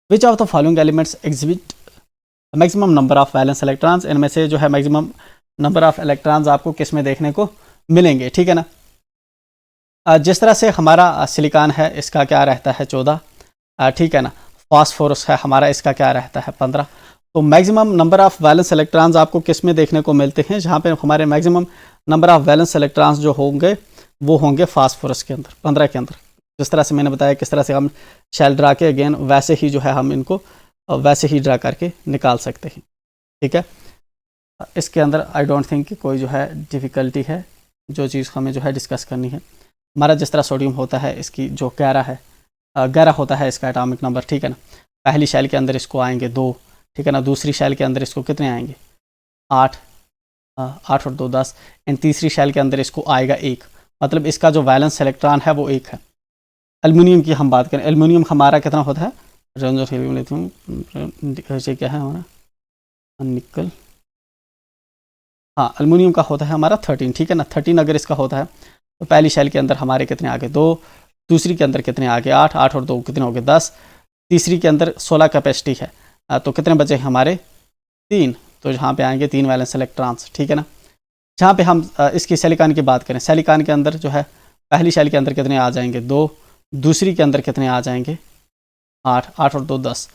विच of the following elements exhibit maximum number of valence electrons, इनमें से जो है मैक्सिमम नंबर ऑफ इलेक्ट्रॉन्स आपको किस में देखने को मिलेंगे, ठीक है ना। जिस तरह से हमारा सिलिकॉन है इसका क्या रहता है, 14, ठीक है ना। फास्फोरस है हमारा, इसका क्या रहता है, 15। तो maximum number of valence electrons आपको किस में देखने को मिलते हैं, जहाँ पे हमारे maximum number of valence electrons जो होंगे वो होंगे फास्फोरस के अंदर, 15 के अंदर। जिस तरह से मैंने बताया किस तरह से हम शेल ड्रा के अगेन वैसे ही जो है हम इनको वैसे ही ड्रा करके निकाल सकते हैं, ठीक है। इसके अंदर आई डोंट थिंक कि कोई जो है डिफ़िकल्टी है, जो चीज़ हमें जो है डिस्कस करनी है। हमारा जिस तरह सोडियम होता है इसकी जो 11 है, 11 होता है इसका एटॉमिक नंबर, ठीक है ना। पहली शेल के अंदर इसको आएंगे 2, ठीक है ना। दूसरी शेल के अंदर इसको कितने आएंगे, 8, 8 और 2 10, एंड तीसरी शेल के अंदर इसको आएगा 1। मतलब इसका जो वैलेंस इलेक्ट्रॉन है वो 1 है। एल्युमिनियम की हम बात करें, एल्युमिनियम हमारा कितना होता है, क्या है हमारा निकल, हाँ एल्युमिनियम का होता है हमारा 13, ठीक है ना। 13 अगर इसका होता है तो पहली शेल के अंदर हमारे कितने आगे, 2, दूसरी के अंदर कितने आगे 8, 8 और 2 कितने हो गए 10, तीसरी के अंदर 16 कैपेसिटी है, तो कितने बचे हमारे 3, तो यहाँ पे आएंगे 3 वैलेंस इलेक्ट्रॉन्स, ठीक है ना। जहाँ पे हम इसकी सिलिकॉन की बात करें, सिलिकॉन के अंदर जो है पहली शेल के अंदर कितने आ जाएंगे 2, दूसरी के अंदर कितने आ जाएंगे 8, 8 और 2 10,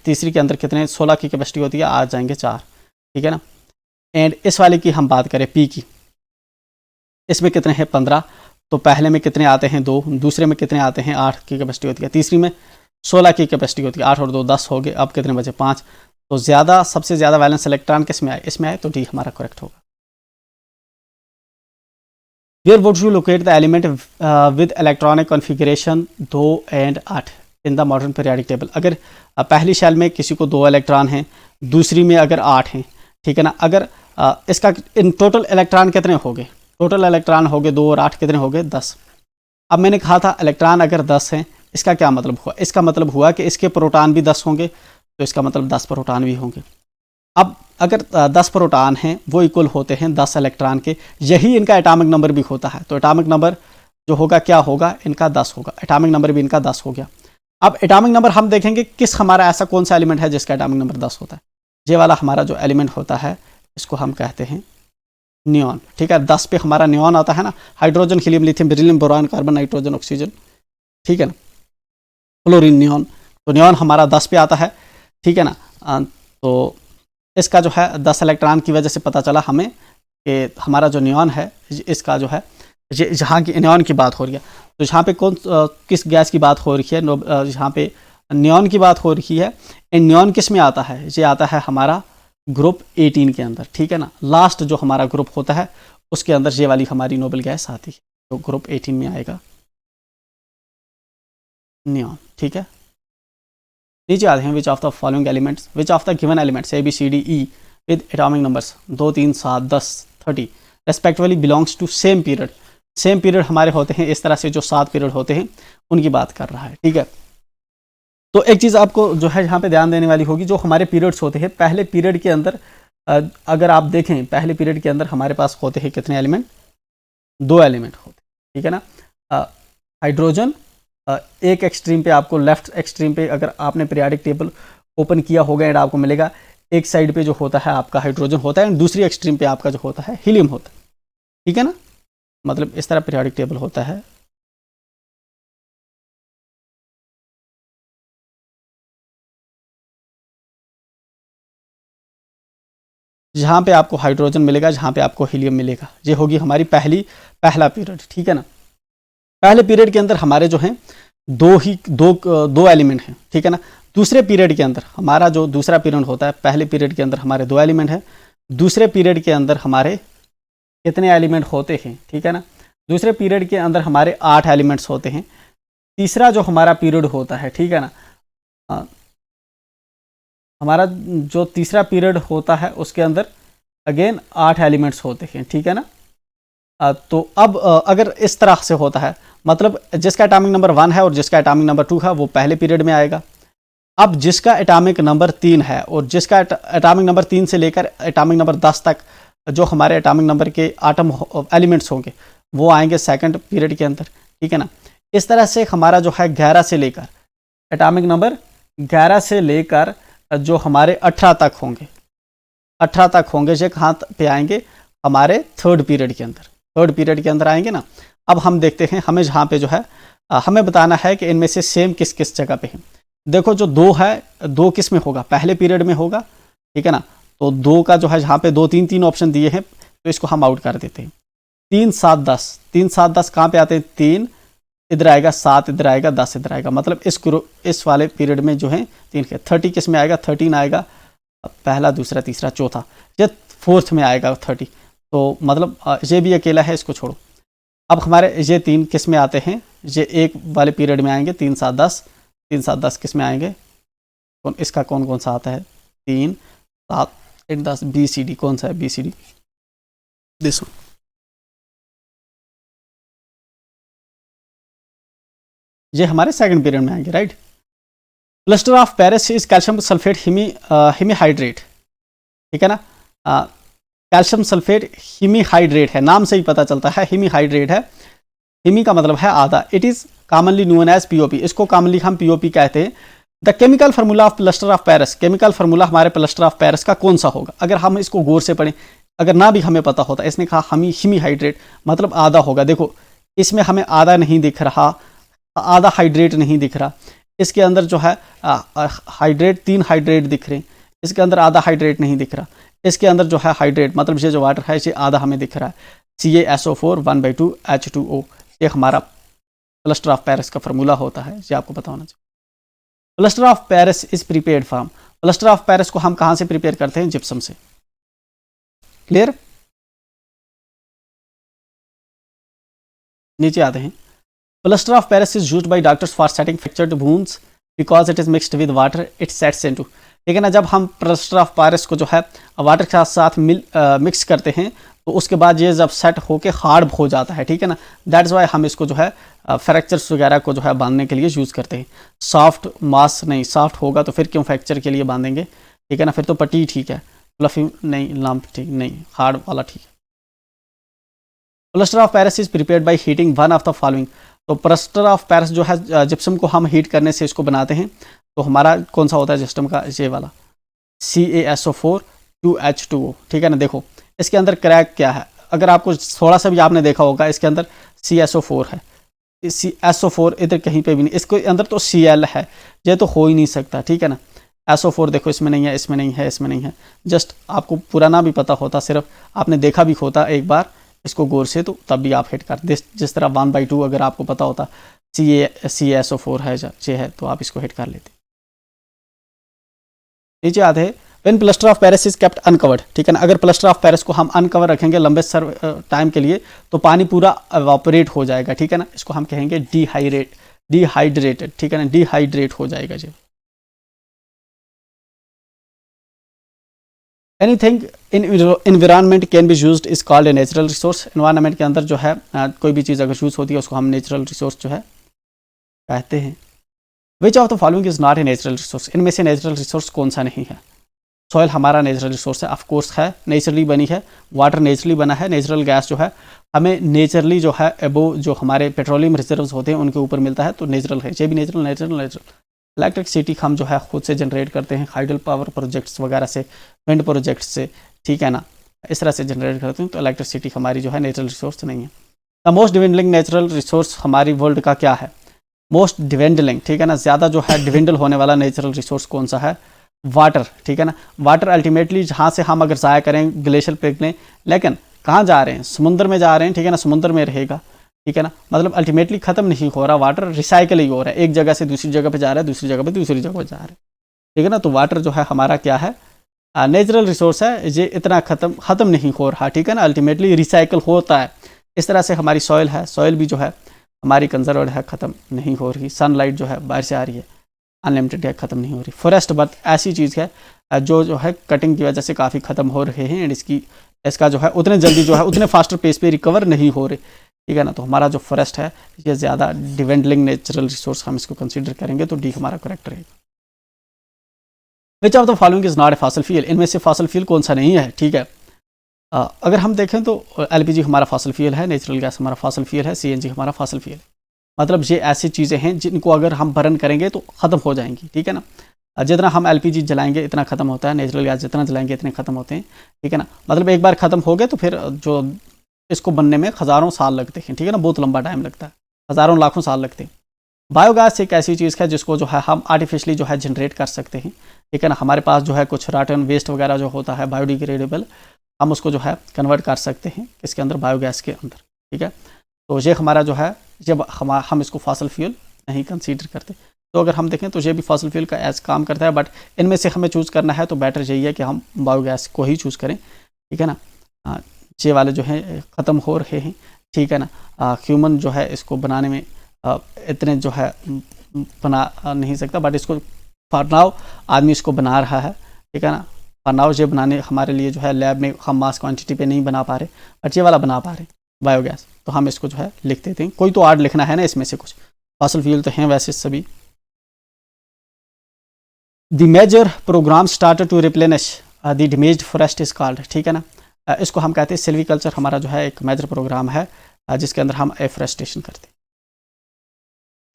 तीसरी के अंदर कितने 16 की कैपेसिटी होती है, आ जाएंगे 4, ठीक है ना। एंड इस वाले की हम बात करें पी की, इसमें कितने हैं 15, तो पहले में कितने आते हैं 2, दूसरे में कितने आते हैं 8 की कैपेसिटी होती है, तीसरी में 16 की कैपेसिटी होती है, 8 और 2 10 हो गए। अब कितने बचे 5, तो ज़्यादा सबसे ज़्यादा वैलेंस इलेक्ट्रॉन किस में आए, इसमें आए, तो डी हमारा करेक्ट होगा। Where would you locate the element with electronic configuration 2 and 8 in the modern periodic table? अगर पहली शेल में किसी को 2 इलेक्ट्रॉन हैं, दूसरी में अगर 8 हैं, ठीक है ना। अगर इसका इन टोटल इलेक्ट्रॉन कितने हो गए, टोटल इलेक्ट्रॉन हो गए 2 और 8 कितने हो गए 10। अब मैंने कहा था इलेक्ट्रॉन अगर 10 हैं, इसका क्या मतलब हुआ, इसका मतलब हुआ कि इसके प्रोटॉन भी 10 होंगे, तो इसका मतलब 10 प्रोटॉन भी होंगे। अब अगर 10 प्रोटॉन हैं वो इक्वल होते हैं 10 इलेक्ट्रॉन के, यही इनका एटॉमिक नंबर भी होता है। तो एटॉमिक नंबर जो होगा क्या होगा, इनका 10 होगा, एटॉमिक नंबर भी इनका 10 हो गया। अब एटॉमिक नंबर हम देखेंगे किस हमारा ऐसा कौन सा एलिमेंट है जिसका एटॉमिक नंबर 10 होता है। ये वाला हमारा जो एलिमेंट होता है इसको हम कहते हैं नियॉन, ठीक है। 10 पे हमारा नियॉन आता है ना, hydrogen, helium, lithium, beryllium, boron, carbon, nitrogen, oxygen, ठीक है ना, क्लोरीन, नियॉन। तो नियॉन हमारा 10 पे आता है, ठीक है ना। तो इसका जो है 10 इलेक्ट्रॉन की वजह से पता चला हमें कि हमारा जो नियॉन है इसका जो है जहाँ की नियॉन की बात हो रही है, तो जहाँ पे किस गैस की बात हो रही है, जहाँ पे नियॉन की बात हो रही है, नियॉन किस में आता है, ये आता है हमारा ग्रुप 18 के अंदर, ठीक है ना। लास्ट जो हमारा ग्रुप होता है उसके अंदर ये वाली हमारी नोबल गैस आती है, तो ग्रुप 18 में आएगा नियॉन, ठीक है। नीचे आते हैं, which of the following elements, which of the given elements A B C D E with atomic numbers 2, 3, 7, 10, 30 respectively belongs to same period. Same period हमारे होते हैं इस तरह से, जो 7 पीरियड होते हैं उनकी बात कर रहा है, ठीक है। तो एक चीज़ आपको जो है यहाँ पे ध्यान देने वाली होगी, जो हमारे पीरियड्स होते हैं, पहले पीरियड के अंदर अगर आप देखें, पहले पीरियड के अंदर हमारे पास होते हैं कितने एलिमेंट, 2 एलिमेंट होते हैं, ठीक है ना। हाइड्रोजन एक एक्सट्रीम पे, आपको लेफ्ट एक्सट्रीम पे अगर आपने पीरियोडिक टेबल ओपन किया होगा एंड आपको मिलेगा एक साइड पे जो होता है आपका हाइड्रोजन होता है एंड दूसरी एक्सट्रीम पे आपका जो होता है हीलियम होता है, ठीक है ना। मतलब इस तरह पीरियोडिक टेबल होता है। जहाँ पे आपको हाइड्रोजन मिलेगा, जहाँ पे आपको हीलियम मिलेगा, ये होगी हमारी पहला पीरियड, ठीक है ना। पहले पीरियड के अंदर हमारे जो हैं दो एलिमेंट हैं, ठीक है ना। दूसरे पीरियड के अंदर हमारा जो दूसरा पीरियड होता है, पहले पीरियड के अंदर हमारे 2 एलिमेंट हैं, दूसरे पीरियड के अंदर हमारे कितने एलिमेंट होते हैं, ठीक है ना। दूसरे पीरियड के अंदर हमारे 8 एलिमेंट्स होते हैं। तीसरा जो हमारा पीरियड होता है, ठीक है ना, हमारा जो तीसरा पीरियड होता है उसके अंदर अगेन 8 एलिमेंट्स होते हैं, ठीक है ना। तो अब अगर इस तरह से होता है, मतलब जिसका एटॉमिक नंबर 1 है और जिसका एटॉमिक नंबर 2 है वो पहले पीरियड में आएगा। अब जिसका एटॉमिक नंबर 3 है और जिसका एटॉमिक नंबर 3 से लेकर एटॉमिक नंबर 10 तक जो हमारे एटॉमिक नंबर के आटम एलिमेंट्स होंगे वो आएंगे सेकंड पीरियड के अंदर, ठीक है ना। इस तरह से हमारा जो है 11 से लेकर एटॉमिक नंबर 11 से लेकर जो हमारे 18 तक होंगे, 18 तक होंगे, ये कहाँ पे आएंगे, हमारे थर्ड पीरियड के अंदर, थर्ड पीरियड के अंदर आएंगे ना। अब हम देखते हैं, हमें जहाँ पे जो है हमें बताना है कि इनमें से सेम किस किस जगह पे है। देखो जो 2 है, 2 किस में होगा, पहले पीरियड में होगा, ठीक है ना। तो 2 का जो है जहाँ पे 2, 3, 3 ऑप्शन दिए हैं तो इसको हम आउट कर देते हैं। 3, 7, 10, 3, 7, 10 कहाँ पे आते हैं, 3 इधर आएगा, 7 इधर आएगा, 10 इधर आएगा, मतलब इस वाले पीरियड में जो है 3 के 30 किस में आएगा, 13 आएगा, पहला दूसरा तीसरा चौथा, ये फोर्थ में आएगा 30। तो मतलब ये भी अकेला है, इसको छोड़ो। अब हमारे ये 3 किस में आते हैं, ये एक वाले पीरियड में आएंगे, 3, 7, 10, 3, 7, 10 किस में आएंगे, इसका कौन कौन सा आता है, 3, 7, 8, 10, BCD कौन सा है, BCD दिस वन। ये हमारे सेकंड पीरियड में आएंगे, right. Plaster of Paris is calcium sulphate hemihydrate, ठीक है ना। कैल्शियम सल्फेट हिमीहाइड्रेट है, नाम से ही पता चलता है हिमीहाइड्रेट है। हिमी का मतलब है आधा। It is commonly known as POP, इसको कॉमनली हम POP कहते हैं। The chemical formula of plaster of Paris, chemical formula हमारे प्लास्टर ऑफ पेरिस का कौन सा होगा, अगर हम इसको गौर से पढ़ें, अगर ना भी हमें पता होता, इसने कहा हिमीहाइड्रेट मतलब आधा होगा। देखो इसमें हमें आधा नहीं दिख रहा, आधा हाइड्रेट नहीं दिख रहा, इसके अंदर जो है हाइड्रेट 3 हाइड्रेट दिख रहे हैं, इसके अंदर आधा हाइड्रेट नहीं दिख रहा, इसके अंदर जो है हाइड्रेट मतलब ये जो वाटर है ये आधा हमें दिख रहा है, CaSO4 1/2 H2O। ये हमारा प्लास्टर ऑफ पेरिस का फार्मूला होता है, ये आपको पता होना चाहिए। Plaster of Paris is prepared from, plaster of Paris को हम कहाँ से प्रिपेयर करते हैं, जिप्सम से। क्लियर। नीचे आते हैं। Plaster of Paris is used by doctors for setting fractured wounds because it is mixed with water, it sets into, ठीक है ना। जब हम प्लास्टर ऑफ पेरिस को जो है वाटर के साथ मिक्स करते हैं तो उसके बाद ये जब सेट होके हार्ड हो जाता है, ठीक है ना। दैट्स वाई हम इसको जो है फ्रैक्चर्स वगैरह को जो है बांधने के लिए यूज़ करते हैं। सॉफ्ट मास नहीं, सॉफ्ट होगा तो फिर क्यों फ्रैक्चर के लिए बांधेंगे, ठीक है ना। फिर तो पट्टी ठीक है, फ्लफी नहीं, लंप ठीक नहीं, हार्ड वाला ठीक है। Plaster of Paris is prepared by heating one of the following, तो प्लास्टर ऑफ पेरिस जो है जिप्सम को हम हीट करने से इसको बनाते हैं, तो हमारा कौन सा होता है जिप्सम का, ये वाला CaSO4 2H2O, ठीक है ना। देखो इसके अंदर क्रैक क्या है, अगर आपको थोड़ा सा भी आपने देखा होगा, इसके अंदर CaSO4 है, SO4 इधर कहीं पे भी नहीं, इसके अंदर तो Cl है, ये तो हो ही नहीं सकता, ठीक है ना। SO4 देखो इसमें नहीं है, इसमें नहीं है, इसमें नहीं है। जस्ट आपको पुराना भी पता होता, सिर्फ आपने देखा भी होता एक बार इसको गौर से, तो तब भी आप हिट कर जिस तरह 1/2 अगर आपको पता होता CaSO4 है ये है, तो आप इसको हिट कर लेते। नीचे आते हैं। When plaster of Paris is kept uncovered, ठीक है ना। अगर प्लास्टर ऑफ पेरिस को हम अनकवर रखेंगे लंबे टाइम के लिए तो पानी पूरा एवापोरेट हो जाएगा, ठीक है ना। इसको हम कहेंगे डिहाइड्रेटेड, ठीक है ना, डिहाइड्रेट हो जाएगा जी। Anything in environment can be used is called a natural resource. Environment के अंदर जो है कोई भी चीज़ अगर यूज़ होती है उसको हम नेचुरल रिसोर्स जो है कहते हैं। Which of the following is not a natural resource. इनमें से नेचुरल रिसोर्स कौन सा नहीं है। सॉइल हमारा नेचुरल रिसोर्स है, ऑफकोर्स है, नेचुरली बनी है। वाटर नेचुरली बना है। नेचुरल गैस जो है हमें नेचुरली जो है एबो जो हमारे पेट्रोलियम रिजर्व्स होते हैं उनके ऊपर मिलता है, तो नेचुरल है। ये भी नेचुरल। इलेक्ट्रिसिटी हम जो है खुद से जनरेट करते हैं, हाइडल पावर प्रोजेक्ट्स वगैरह से, विंड प्रोजेक्ट्स से, ठीक है ना, इस तरह से जनरेट करते हैं। तो इलेक्ट्रिसिटी हमारी जो है नेचुरल रिसोर्स नहीं है। द मोस्ट डिविंडलिंग नेचुरल रिसोर्स हमारी वर्ल्ड का क्या है। मोस्ट डिविंडलिंग, ठीक है ना, ज़्यादा जो है डिविंडल होने वाला नेचुरल रिसोर्स कौन सा है। वाटर, ठीक है ना। वाटर अल्टीमेटली जहाँ से हम अगर ज़ाया करें ग्लेशियर पिघलें, लेकिन कहाँ जा रहे हैं, समुद्र में जा रहे हैं, ठीक है ना, समुद्र में रहेगा, ठीक है ना। मतलब अल्टीमेटली ख़त्म नहीं हो रहा, वाटर रिसाइकल ही हो रहा है, एक जगह से दूसरी जगह पे जा रहा है, दूसरी जगह पे दूसरी जगह पे जा रहा है, ठीक है ना। तो वाटर जो है हमारा क्या है, नेचुरल रिसोर्स है, ये इतना ख़त्म नहीं हो रहा, ठीक है ना, अल्टीमेटली रिसाइकल होता है। इस तरह से हमारी सॉइल है, सॉइल भी जो है हमारी कंजर्व्ड है, ख़त्म नहीं हो रही। सनलाइट जो है बाहर से आ रही है, अनलिमिटेड है, ख़त्म नहीं हो रही। फॉरेस्ट बट ऐसी चीज़ है जो है कटिंग की वजह से काफ़ी ख़त्म हो रहे हैं, एंड इसका जो है उतने जल्दी जो है उतने फास्टर पेस पे रिकवर नहीं हो रहे, ठीक है ना। तो हमारा जो फॉरेस्ट है ये ज़्यादा डिवेंडलिंग नेचुरल रिसोर्स हम इसको कंसीडर करेंगे, तो डी हमारा करेक्ट रहेगा। विच of the following is not a fossil fuel. इनमें से फॉसिल फ्यूल कौन सा नहीं है, ठीक है। अगर हम देखें तो एलपीजी हमारा फॉसिल फ्यूल है, नेचुरल गैस हमारा फॉसिल फ्यूल है, सीएनजी हमारा फॉसिल फ्यूल है। मतलब ये ऐसी चीज़ें हैं जिनको अगर हम बर्न करेंगे तो ख़त्म हो जाएंगी, ठीक है ना। जितना हम एलपीजी जलाएंगे इतना ख़त्म होता है, नेचुरल गैस जितना जलाएंगे इतने ख़त्म होते हैं, ठीक है ना। मतलब एक बार ख़त्म हो गए तो फिर जो इसको बनने में हज़ारों साल लगते हैं, ठीक है ना, बहुत लंबा टाइम लगता है, हज़ारों लाखों साल लगते हैं। बायोगैस एक ऐसी चीज़ है जिसको जो है हम आर्टिफिशियली जो है जनरेट कर सकते हैं, ठीक है ना। हमारे पास जो है कुछ रॉटन वेस्ट वगैरह जो होता है बायोडिग्रेडेबल, हम उसको जो है कन्वर्ट कर सकते हैं इसके अंदर, बायोगैस के अंदर, ठीक है। तो ये हमारा जो है जब हम इसको फॉसिल फ्यूल नहीं कंसीडर करते। तो अगर हम देखें तो ये भी फॉसिल फ्यूल का एज काम करता है, बट इनमें से हमें चूज़ करना है तो बेटर यही है कि हम बायोगैस को ही चूज़ करें, ठीक है ना। ये वाले जो है ख़त्म हो रहे हैं, ठीक है ना। ह्यूमन जो है इसको बनाने में इतने जो है बना नहीं सकता, बट इसको फॉर नाउ आदमी इसको बना रहा है, ठीक है ना। फॉर नाउ ये बनाने हमारे लिए जो है लैब में हम मास क्वांटिटी पे नहीं बना पा रहे, बट ये वाला बना पा रहे बायोगैस, तो हम इसको जो है लिख देते हैं। कोई तो आर्ट लिखना है ना इसमें से, कुछ फॉसिल फ्यूल तो हैं वैसे सभी। The major programme started to replenish the damaged forest is called, ठीक है ना। इसको हम कहते हैं सिल्वीकल्चर। हमारा जो है एक मेजर प्रोग्राम है जिसके अंदर हम एफोरेस्टेशन करते हैं।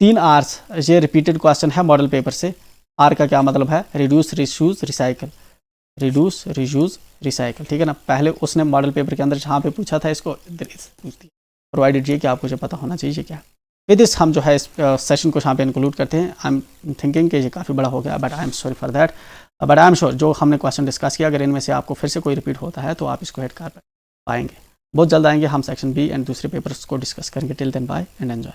3 आर्स, ये रिपीटेड क्वेश्चन है मॉडल पेपर से। आर का क्या मतलब है, reduce, reuse, recycle. Reduce, reuse, recycle, ठीक है ना। पहले उसने मॉडल पेपर के अंदर जहाँ पे पूछा था इसको प्रोवाइडेड ये कि आपको जो पता होना चाहिए क्या। विद दिस हम जो है इस सेशन को यहाँ पे इंक्लूड करते हैं। आई एम थिंकिंग कि ये काफ़ी बड़ा हो गया, but I am sorry for that, but I am sure जो हमने क्वेश्चन डिस्कस किया अगर इनमें से आपको फिर से कोई रिपीट होता है तो आप इसको हेड कर पाएंगे। बहुत जल्द आएंगे हम सेक्शन बी एंड दूसरे पेपर्स को डिस्कस करेंगे। Till then bye and enjoy.